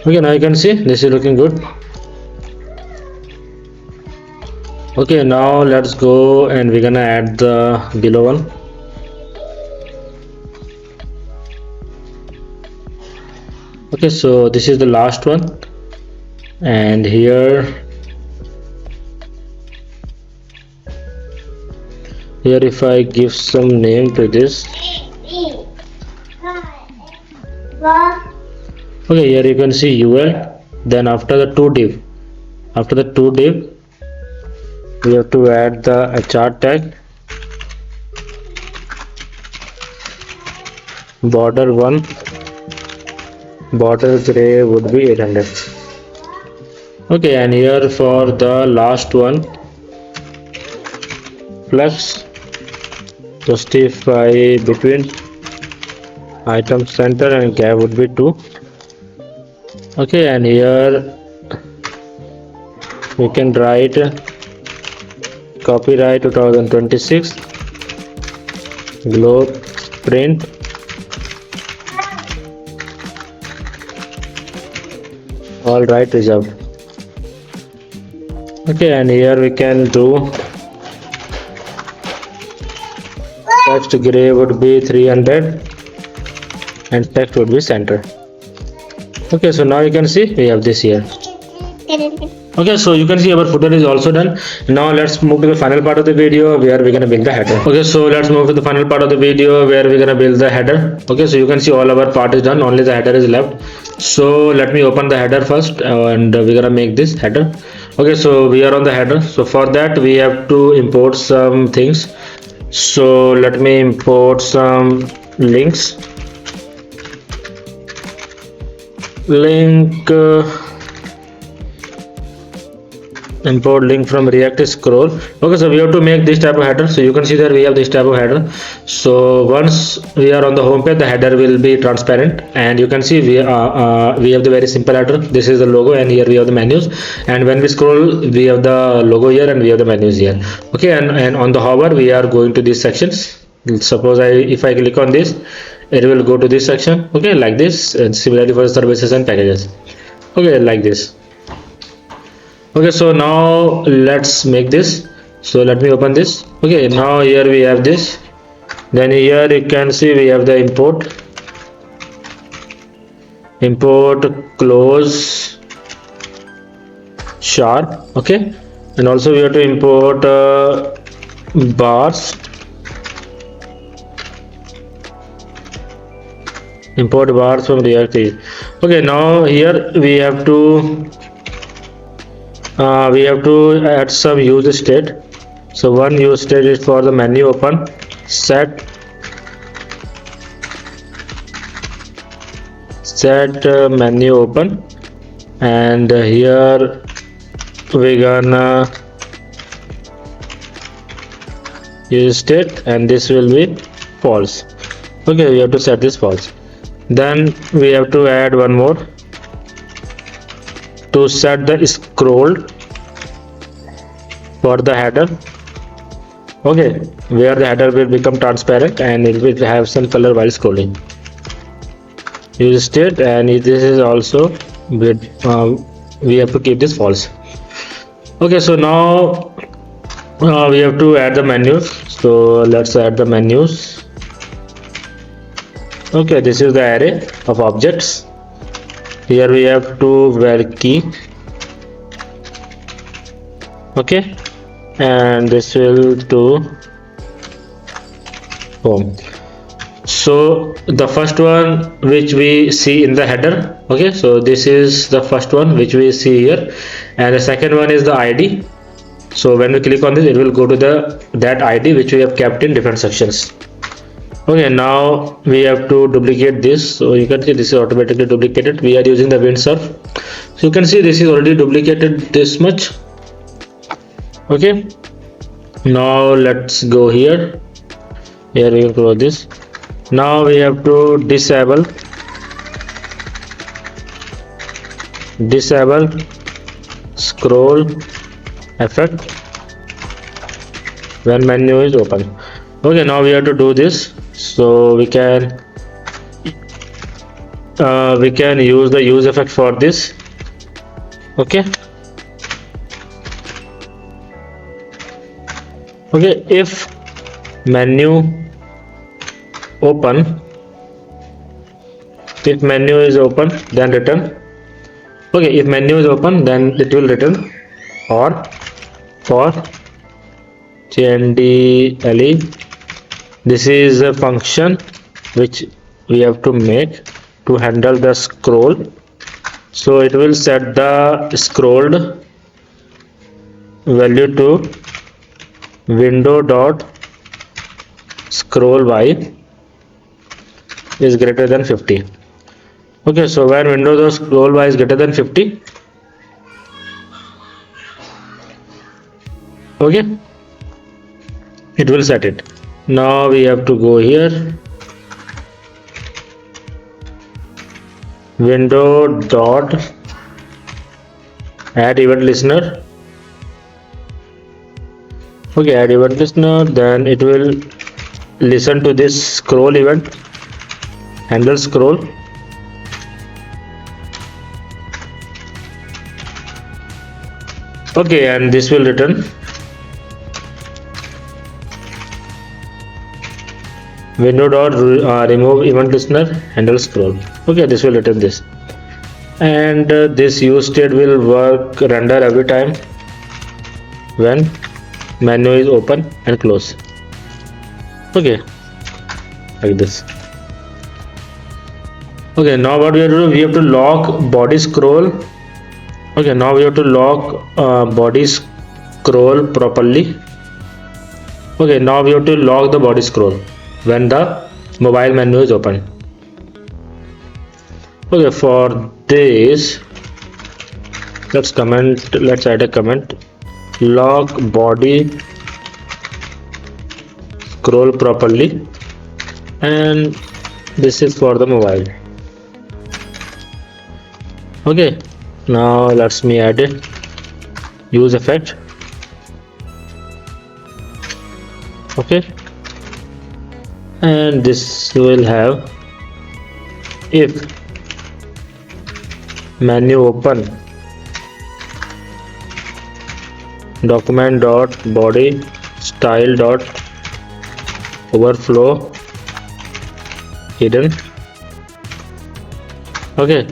Speaker 1: Okay, now you can see this is looking good. Okay, now let's go and we're gonna add the below one. Okay, so this is the last one, and here if I give some name to this. Okay, here you can see UL. Then after the two div we have to add the HR tag, border 1, border gray would be 800. Okay, and here for the last one, flex justify between item center and gap would be 2. Okay, and here we can write copyright 2026 globe print, all right reserved. Okay, and here we can do text gray would be 300 and text would be center. Okay, so now you can see we have this here. Okay, so you can see our footer is also done. Now let's move to the final part of the video where we're gonna build the header. Okay, so let's move to the final part of the video where we're gonna build the header. Okay, so you can see all our part is done, only the header is left. So let me open the header first, and we're gonna make this header. Okay, so we are on the header. So for that we have to import some things. So let me import some links. Import link from React scroll. Okay, so we have to make this type of header. So you can see that we have this type of header. So once we are on the home page, the header will be transparent, and you can see we have the very simple header. This is the logo, and here we have the menus, and when we scroll we have the logo here and we have the menus here. Okay, and on the hover we are going to these sections. Suppose if I click on this, it will go to this section. Okay, like this, and similarly for services and packages. Okay, like this. Okay, so now let's make this. So let me open this. Okay, now here we have this. Then here you can see we have the import close sharp. Okay, and also we have to import bars, from React JS. Okay, now here we have to add some use state. So one use state is for the menu open, set menu open, and here we gonna use state, and this will be false. Okay, we have to set this false. Then we have to add one more to set the scroll for the header. Okay, where the header will become transparent and it will have some color while scrolling. Use state, and this is also we have to keep this false. Okay, so now we have to add the menus. So let's add the menus. Okay, this is the array of objects. Here we have to var key. Okay, and this will to home. So the first one which we see in the header. Okay, so this is the first one which we see here, and the second one is the ID. So when we click on this, it will go to that ID which we have kept in different sections. Okay, now we have to duplicate this. So you can see this is automatically duplicated. We are using the windsurf, so you can see this is already duplicated this much. Okay, now let's go here. Here we will close this. Now we have to disable scroll effect when menu is open. Okay, now we have to do this. So we can use the use effect for this. Okay, if menu is open, then return. Okay, if menu is open, then it will return or for cndle. This is a function which we have to make to handle the scroll. So it will set the scrolled value to window dot scroll by is greater than 50. Okay, so when window dot scroll by is greater than 50, okay, it will set it. Now we have to go here, window dot add event listener. Okay, add event listener, then it will listen to this scroll event, handle scroll. Okay, and this will return window dot remove event listener, handle scroll. Okay, this will return this, and this use state will work render every time when menu is open and close. Okay, like this. Okay, now what we have to do, we have to lock body scroll. Okay, now we have to lock body scroll properly. Okay, now we have to lock the body scroll when the mobile menu is open. Okay, for this let's add a comment, lock body scroll properly, and this is for the mobile. Okay, now let's me add it, use effect. Okay, and this will have if menu open document dot body style dot overflow hidden. Okay,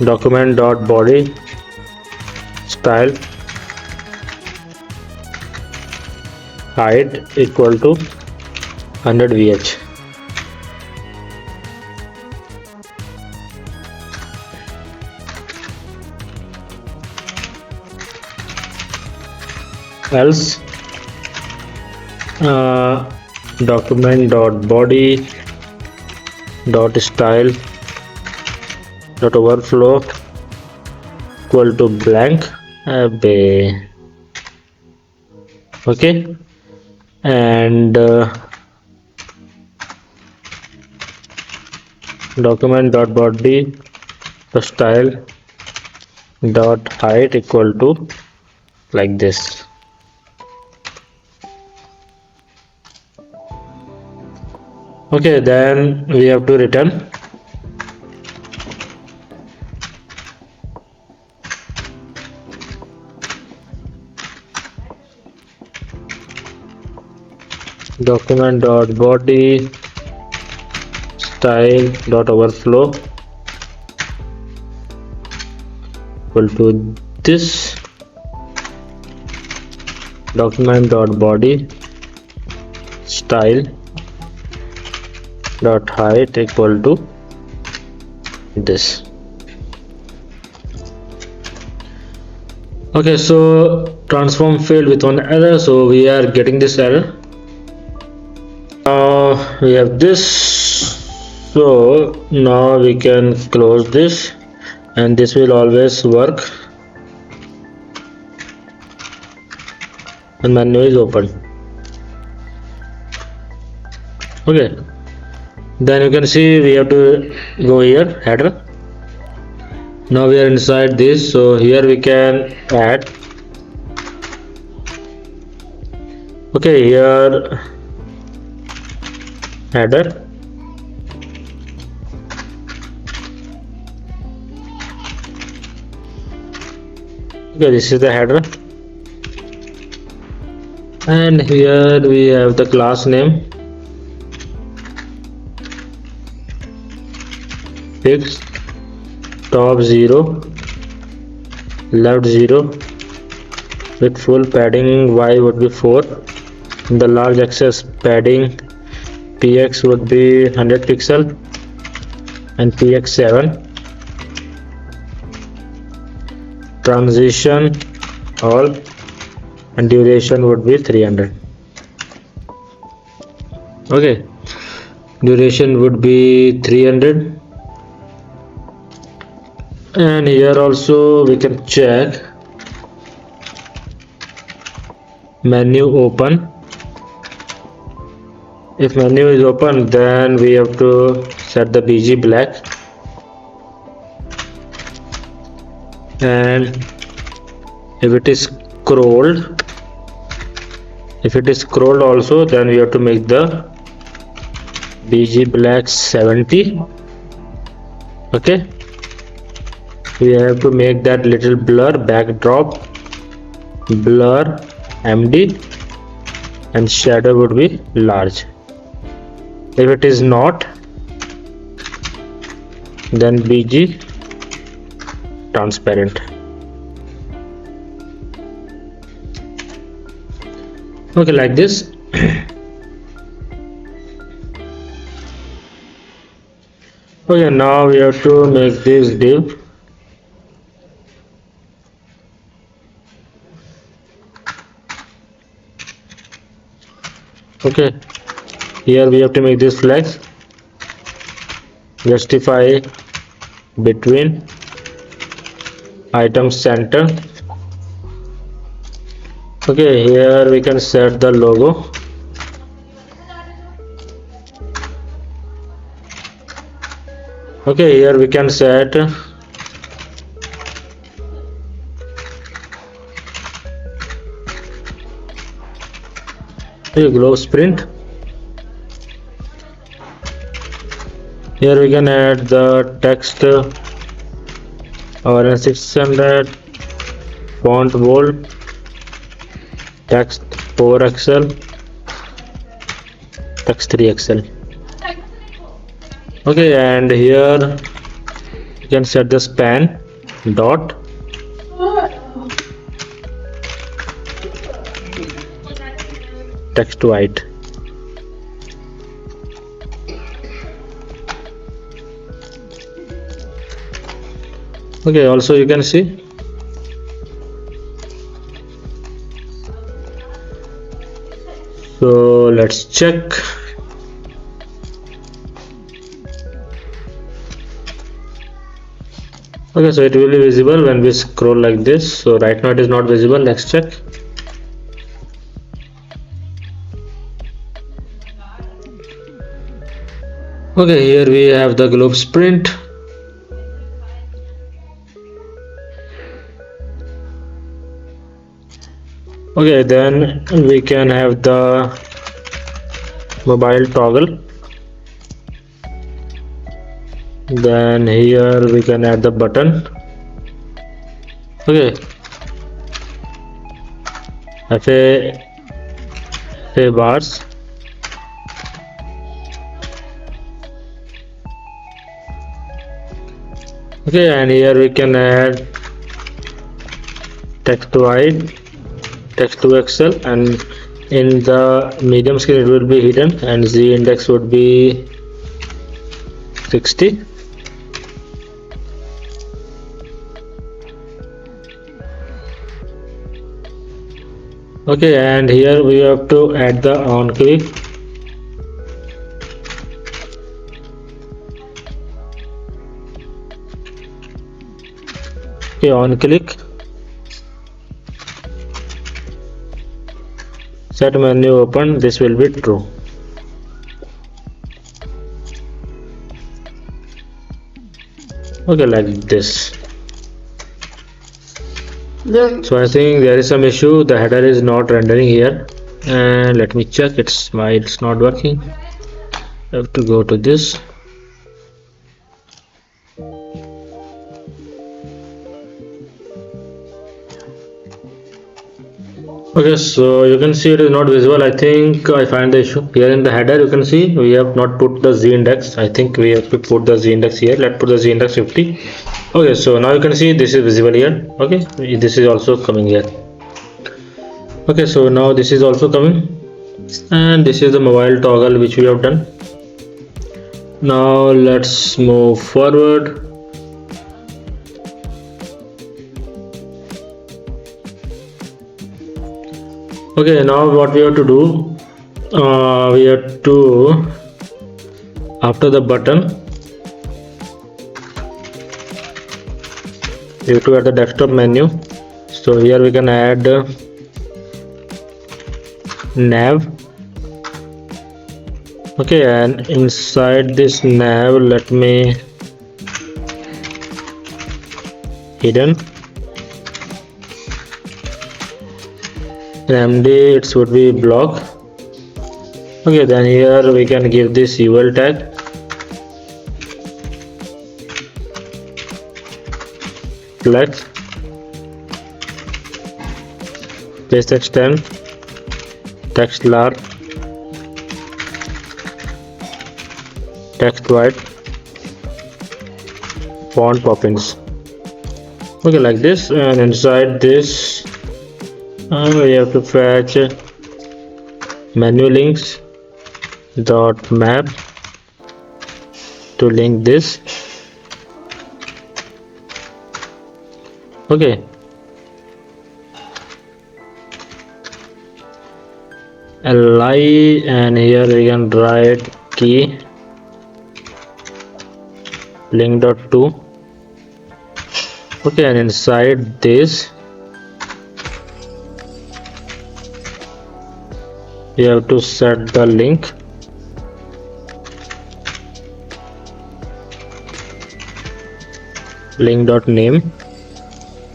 Speaker 1: document dot body style height equal to 100 vh. Else document dot body dot style dot overflow equal to blank. Okay, and document dot body dot style dot height equal to like this. Okay, then we have to return. Document dot body style dot overflow equal to this. Document dot body style dot height equal to this. Okay, so transform failed with one error, so we are getting this error. Now we have this, so now we can close this and this will always work and menu is open. Okay, then you can see we have to go here, header. Now we are inside this, so here we can add. Okay, here header, okay, this is the header, and here we have the class name, fix top 0, left 0, with full padding y would be 4, the large axis padding px would be 100 pixel and px 7, transition all, and duration would be 300. Okay, duration would be 300. And here also we can check menu open. If menu is open, then we have to set the BG black, and if it is scrolled also, then we have to make the BG black 70. Okay, we have to make that little blur backdrop blur MD, and shadow would be large. If it is not, then BG transparent. Okay, like this. Okay, now we have to make this div. Okay, here we have to make this flex, justify between item center. Okay, here we can set the logo. Okay, here we can set glow sprint. Here we can add the text or 600 font bold, text 4 XL, text 3 XL. Okay, and here you can set the span dot text white. Okay, also you can see so let's check. Okay, so it will be visible when we scroll like this. So right now it is not visible. Let's check. Okay, here we have the globe sprint. Okay, then we can have the mobile toggle. Then here we can add the button. Okay, FA bars. Okay, and here we can add text white, text 2XL, and in the medium screen it will be hidden and Z index would be 60. Okay, and here we have to add the on click. Okay, on click, set menu open, this will be true. Okay, like this. So I think there is some issue, the header is not rendering here, and let me check, it's not working. I have to go to this. Okay, so you can see it is not visible. I think I find the issue here in the header. You can see we have not put the Z index. I think we have to put the Z index here. Let's put the Z index 50. Okay, so now you can see this is visible here. Okay, this is also coming here. Okay, so now this is also coming, and this is the mobile toggle which we have done. Now let's move forward. Okay, now what we have to do, we have to, after the button, we have to add the desktop menu. So here we can add nav. Okay, and inside this nav, let me hidden. MD it should be block. Okay, then here we can give this UL tag. Flex, paste extend, text lar, text white, font poppins. Okay, like this, and inside this we have to fetch menu links dot map to link this. Okay, li, and here we can write key link dot to. Okay, and inside this you have to set the link. Link dot name.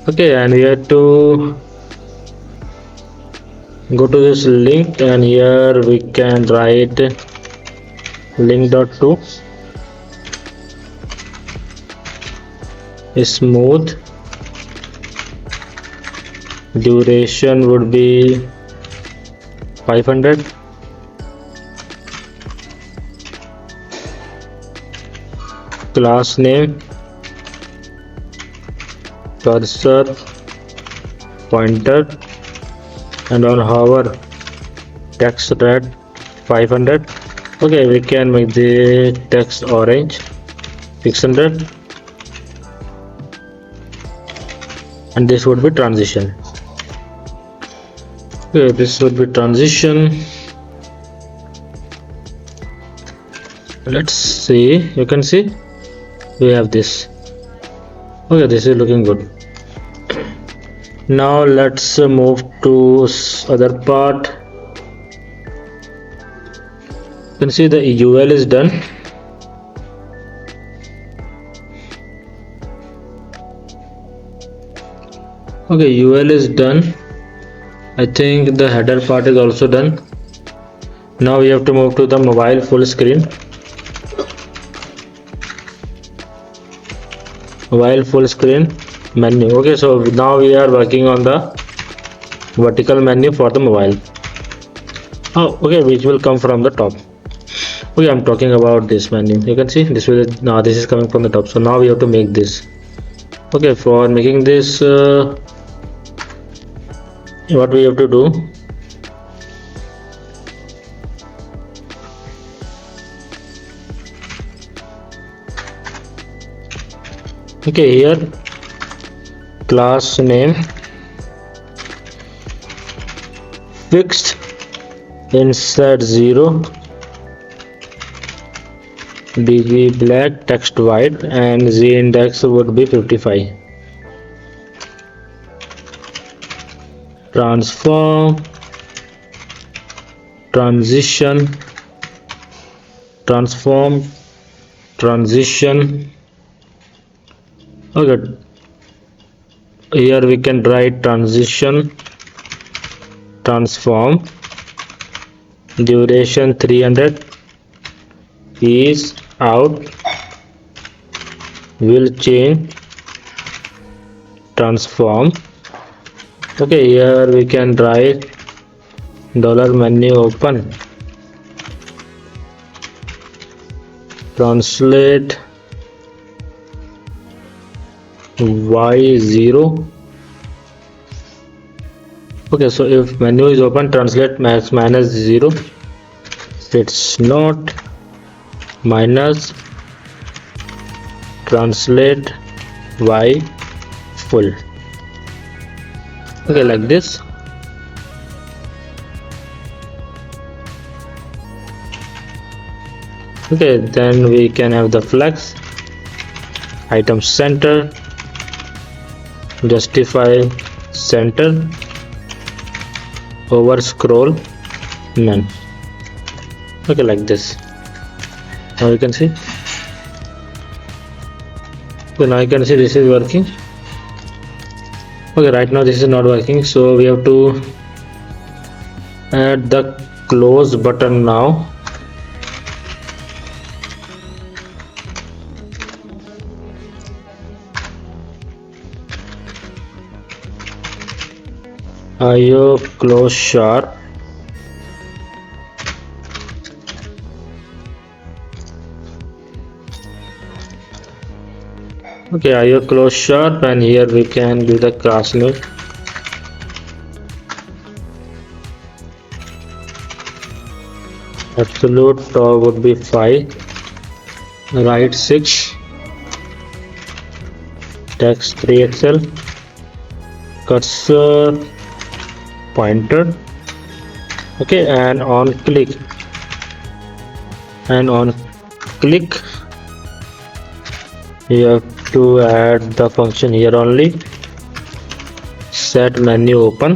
Speaker 1: Okay, and we have to go to this link, and here we can write link dot to. smooth, duration would be 500, class name, cursor, pointer, and on hover text red 500. Okay, we can make the text orange 600, and this would be transition. Okay, this would be transition. Let's see, you can see we have this. Okay, this is looking good. Now let's move to other part. You can see the UL is done. Okay, UL is done. I think the header part is also done. Now we have to move to the mobile full screen. Mobile full screen menu. Okay, so now we are working on the vertical menu for the mobile. Oh, okay, which will come from the top. Okay, I'm talking about this menu. You can see this will now this is coming from the top. So now we have to make this. Okay, for making this, what we have to do? Okay, here class name fixed, insert 0, bg black, text white, and z index would be 55. Transform, transition, transform, transition. Okay, here we can write transition, transform, duration 300, is out, will change, transform. Okay, here we can write dollar menu open, translate y0. Okay, so if menu is open, translate max minus 0. It's not minus, translate y full. Okay, like this. Okay, then we can have the flex, item center, justify center, over scroll none. Okay, like this. Now you can see. So now you can see this is working. Okay, right now this is not working, so we have to add the close button now. IO close sharp. Okay, IO close sharp, and here we can give the class name. Absolute top would be 5, right 6, text 3xl, cursor, pointer. Okay, and on click you have to add the function here only, set menu open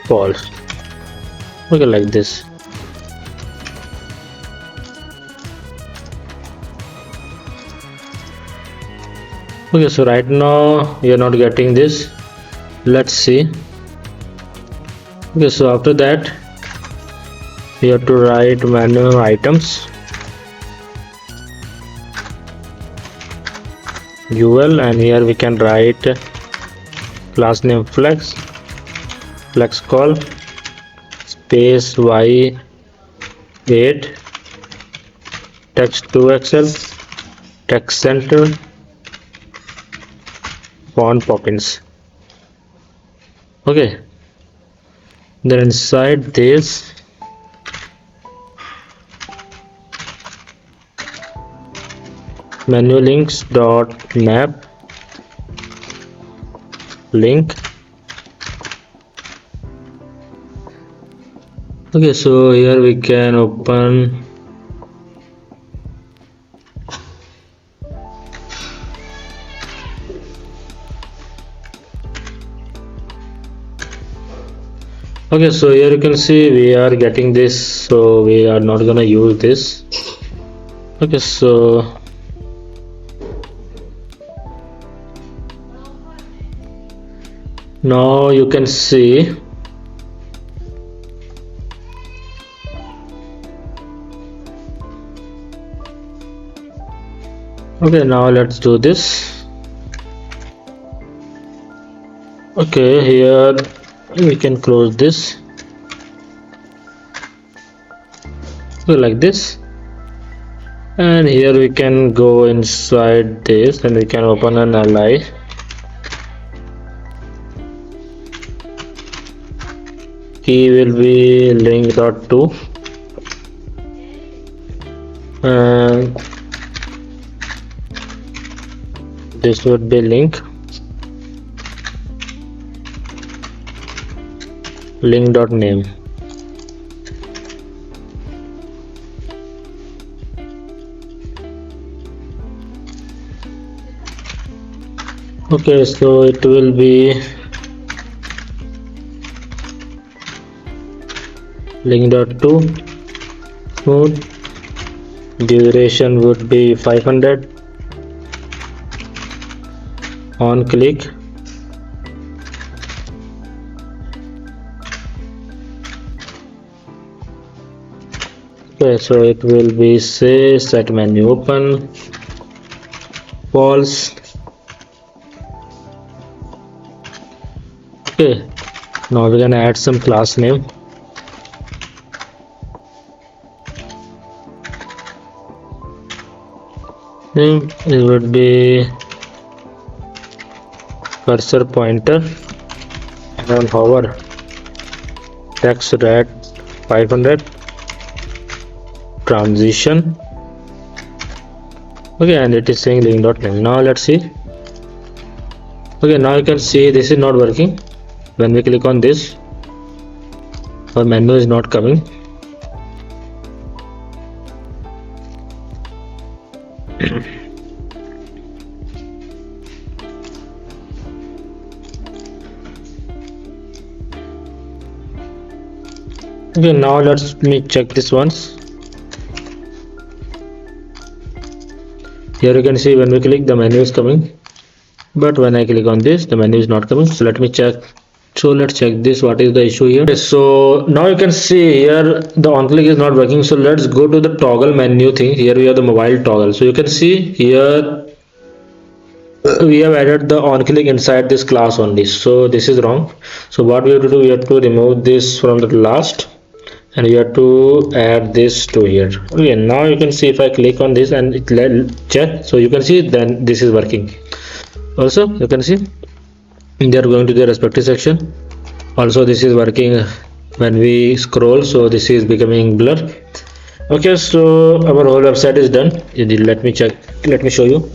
Speaker 1: false. Okay, like this. Okay, so right now you're not getting this. Let's see. Okay, so after that you have to write menu items, ul, and here we can write class name flex call space y8 text to excel text center font Poppins. Okay, then inside this menu links dot map link. Okay, so here we can open okay, so here you can see we are getting this, so we are not gonna use this. Okay, so now you can see okay, now let's do this. Okay, here we can close this like this, and here we can go inside this and we can open an li. Key will be link.to and this would be link.name. Okay, so it will be link.to smooth, duration would be 500, on click okay, so it will be say set menu open false. Okay, now we're gonna add some class name. It would be cursor pointer and hover text red 500 transition. Okay, and it is saying link.name. Now let's see. Okay, now you can see this is not working. When we click on this, our menu is not coming. Okay, now let me check this once. Here you can see when we click the menu is coming, but when I click on this the menu is not coming. So let me check. So let's check this, what is the issue here. Okay, so now you can see here the on click is not working. So let's go to the toggle menu thing. Here we have the mobile toggle. So you can see here we have added the on click inside this class only. So this is wrong. So what we have to do, we have to remove this from the last and we have to add this to here. Okay, now you can see if I click on this and it let check, so you can see then this is working. Also you can see they are going to the respective section. Also this is working when we scroll, so this is becoming blur. Okay, so our whole website is done. Let me check, let me show you.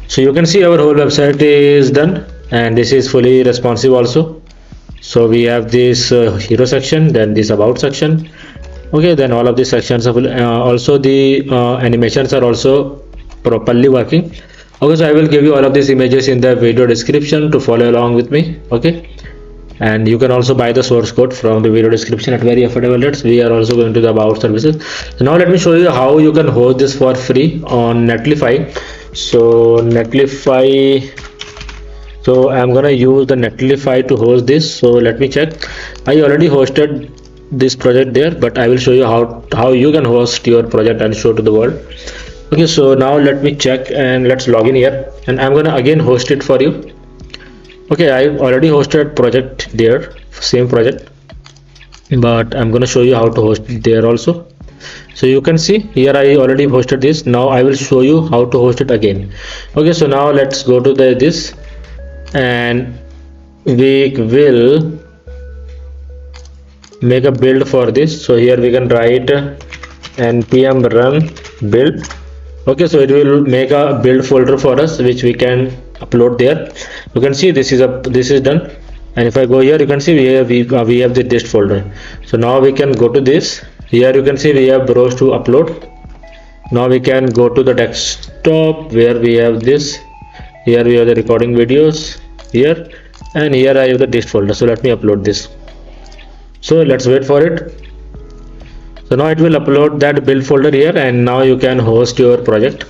Speaker 1: So you can see our whole website is done and this is fully responsive also. So we have this hero section, then this about section. Okay, then all of these sections are also the animations are also properly working. Okay, so I will give you all of these images in the video description to follow along with me. Okay, and you can also buy the source code from the video description at very affordable rates. We are also going to the about services. So now let me show you how you can host this for free on Netlify. So Netlify, so I'm gonna use the Netlify to host this. So let me check. I already hosted this project there, but I will show you how you can host your project and show to the world. Okay, so now let me check and let's log in here, and I'm gonna again host it for you. Okay, I already hosted project there, same project, but I'm gonna show you how to host it there also. So you can see here I already hosted this. Now I will show you how to host it again. Okay, so now let's go to this, and we will make a build for this. So here we can write npm run build. Okay, so it will make a build folder for us which we can upload there. You can see this is done, and if I go here, you can see we have the dist folder. So now we can go to this. Here you can see we have browse to upload. Now we can go to the desktop where we have this. Here we have the recording videos here, and here I have the dist folder. So let me upload this. So let's wait for it. So now it will upload that build folder here, and now you can host your project.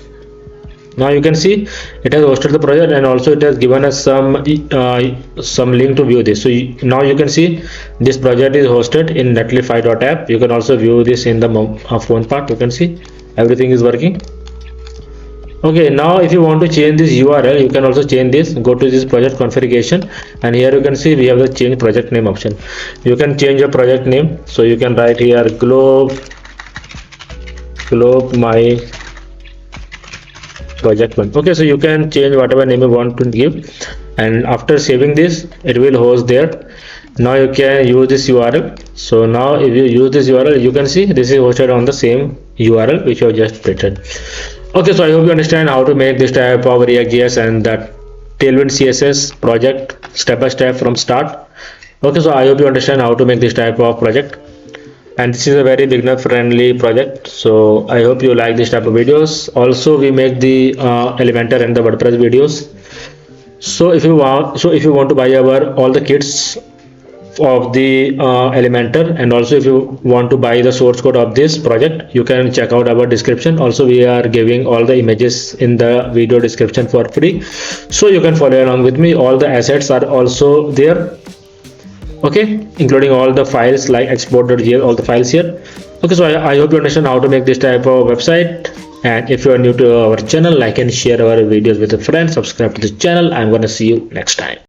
Speaker 1: Now you can see it has hosted the project, and also it has given us some link to view this. So now you can see this project is hosted in netlify.app. You can also view this in the phone part. You can see everything is working. Okay, now if you want to change this URL, you can also change this. Go to this project configuration, and here you can see we have the change project name option. You can change your project name. So you can write here globe my project one. Okay, so you can change whatever name you want to give, and after saving this, it will host there. Now you can use this URL. So now if you use this URL, you can see this is hosted on the same URL which you have just printed. Okay, so I hope you understand how to make this type of React.js and that Tailwind CSS project step by step from start. Okay, so I hope you understand how to make this type of project, and this is a very beginner friendly project. So I hope you like this type of videos. Also we make the Elementor and the WordPress videos. So if you want to buy all the kits of the Elementor, and also if you want to buy the source code of this project, you can check out our description. Also we are giving all the images in the video description for free, so you can follow along with me. All the assets are also there, okay, including all the files like export.js, all the files here. Okay, so I hope you understand how to make this type of website. And if you are new to our channel, like and share our videos with a friend, subscribe to this channel. I'm gonna see you next time.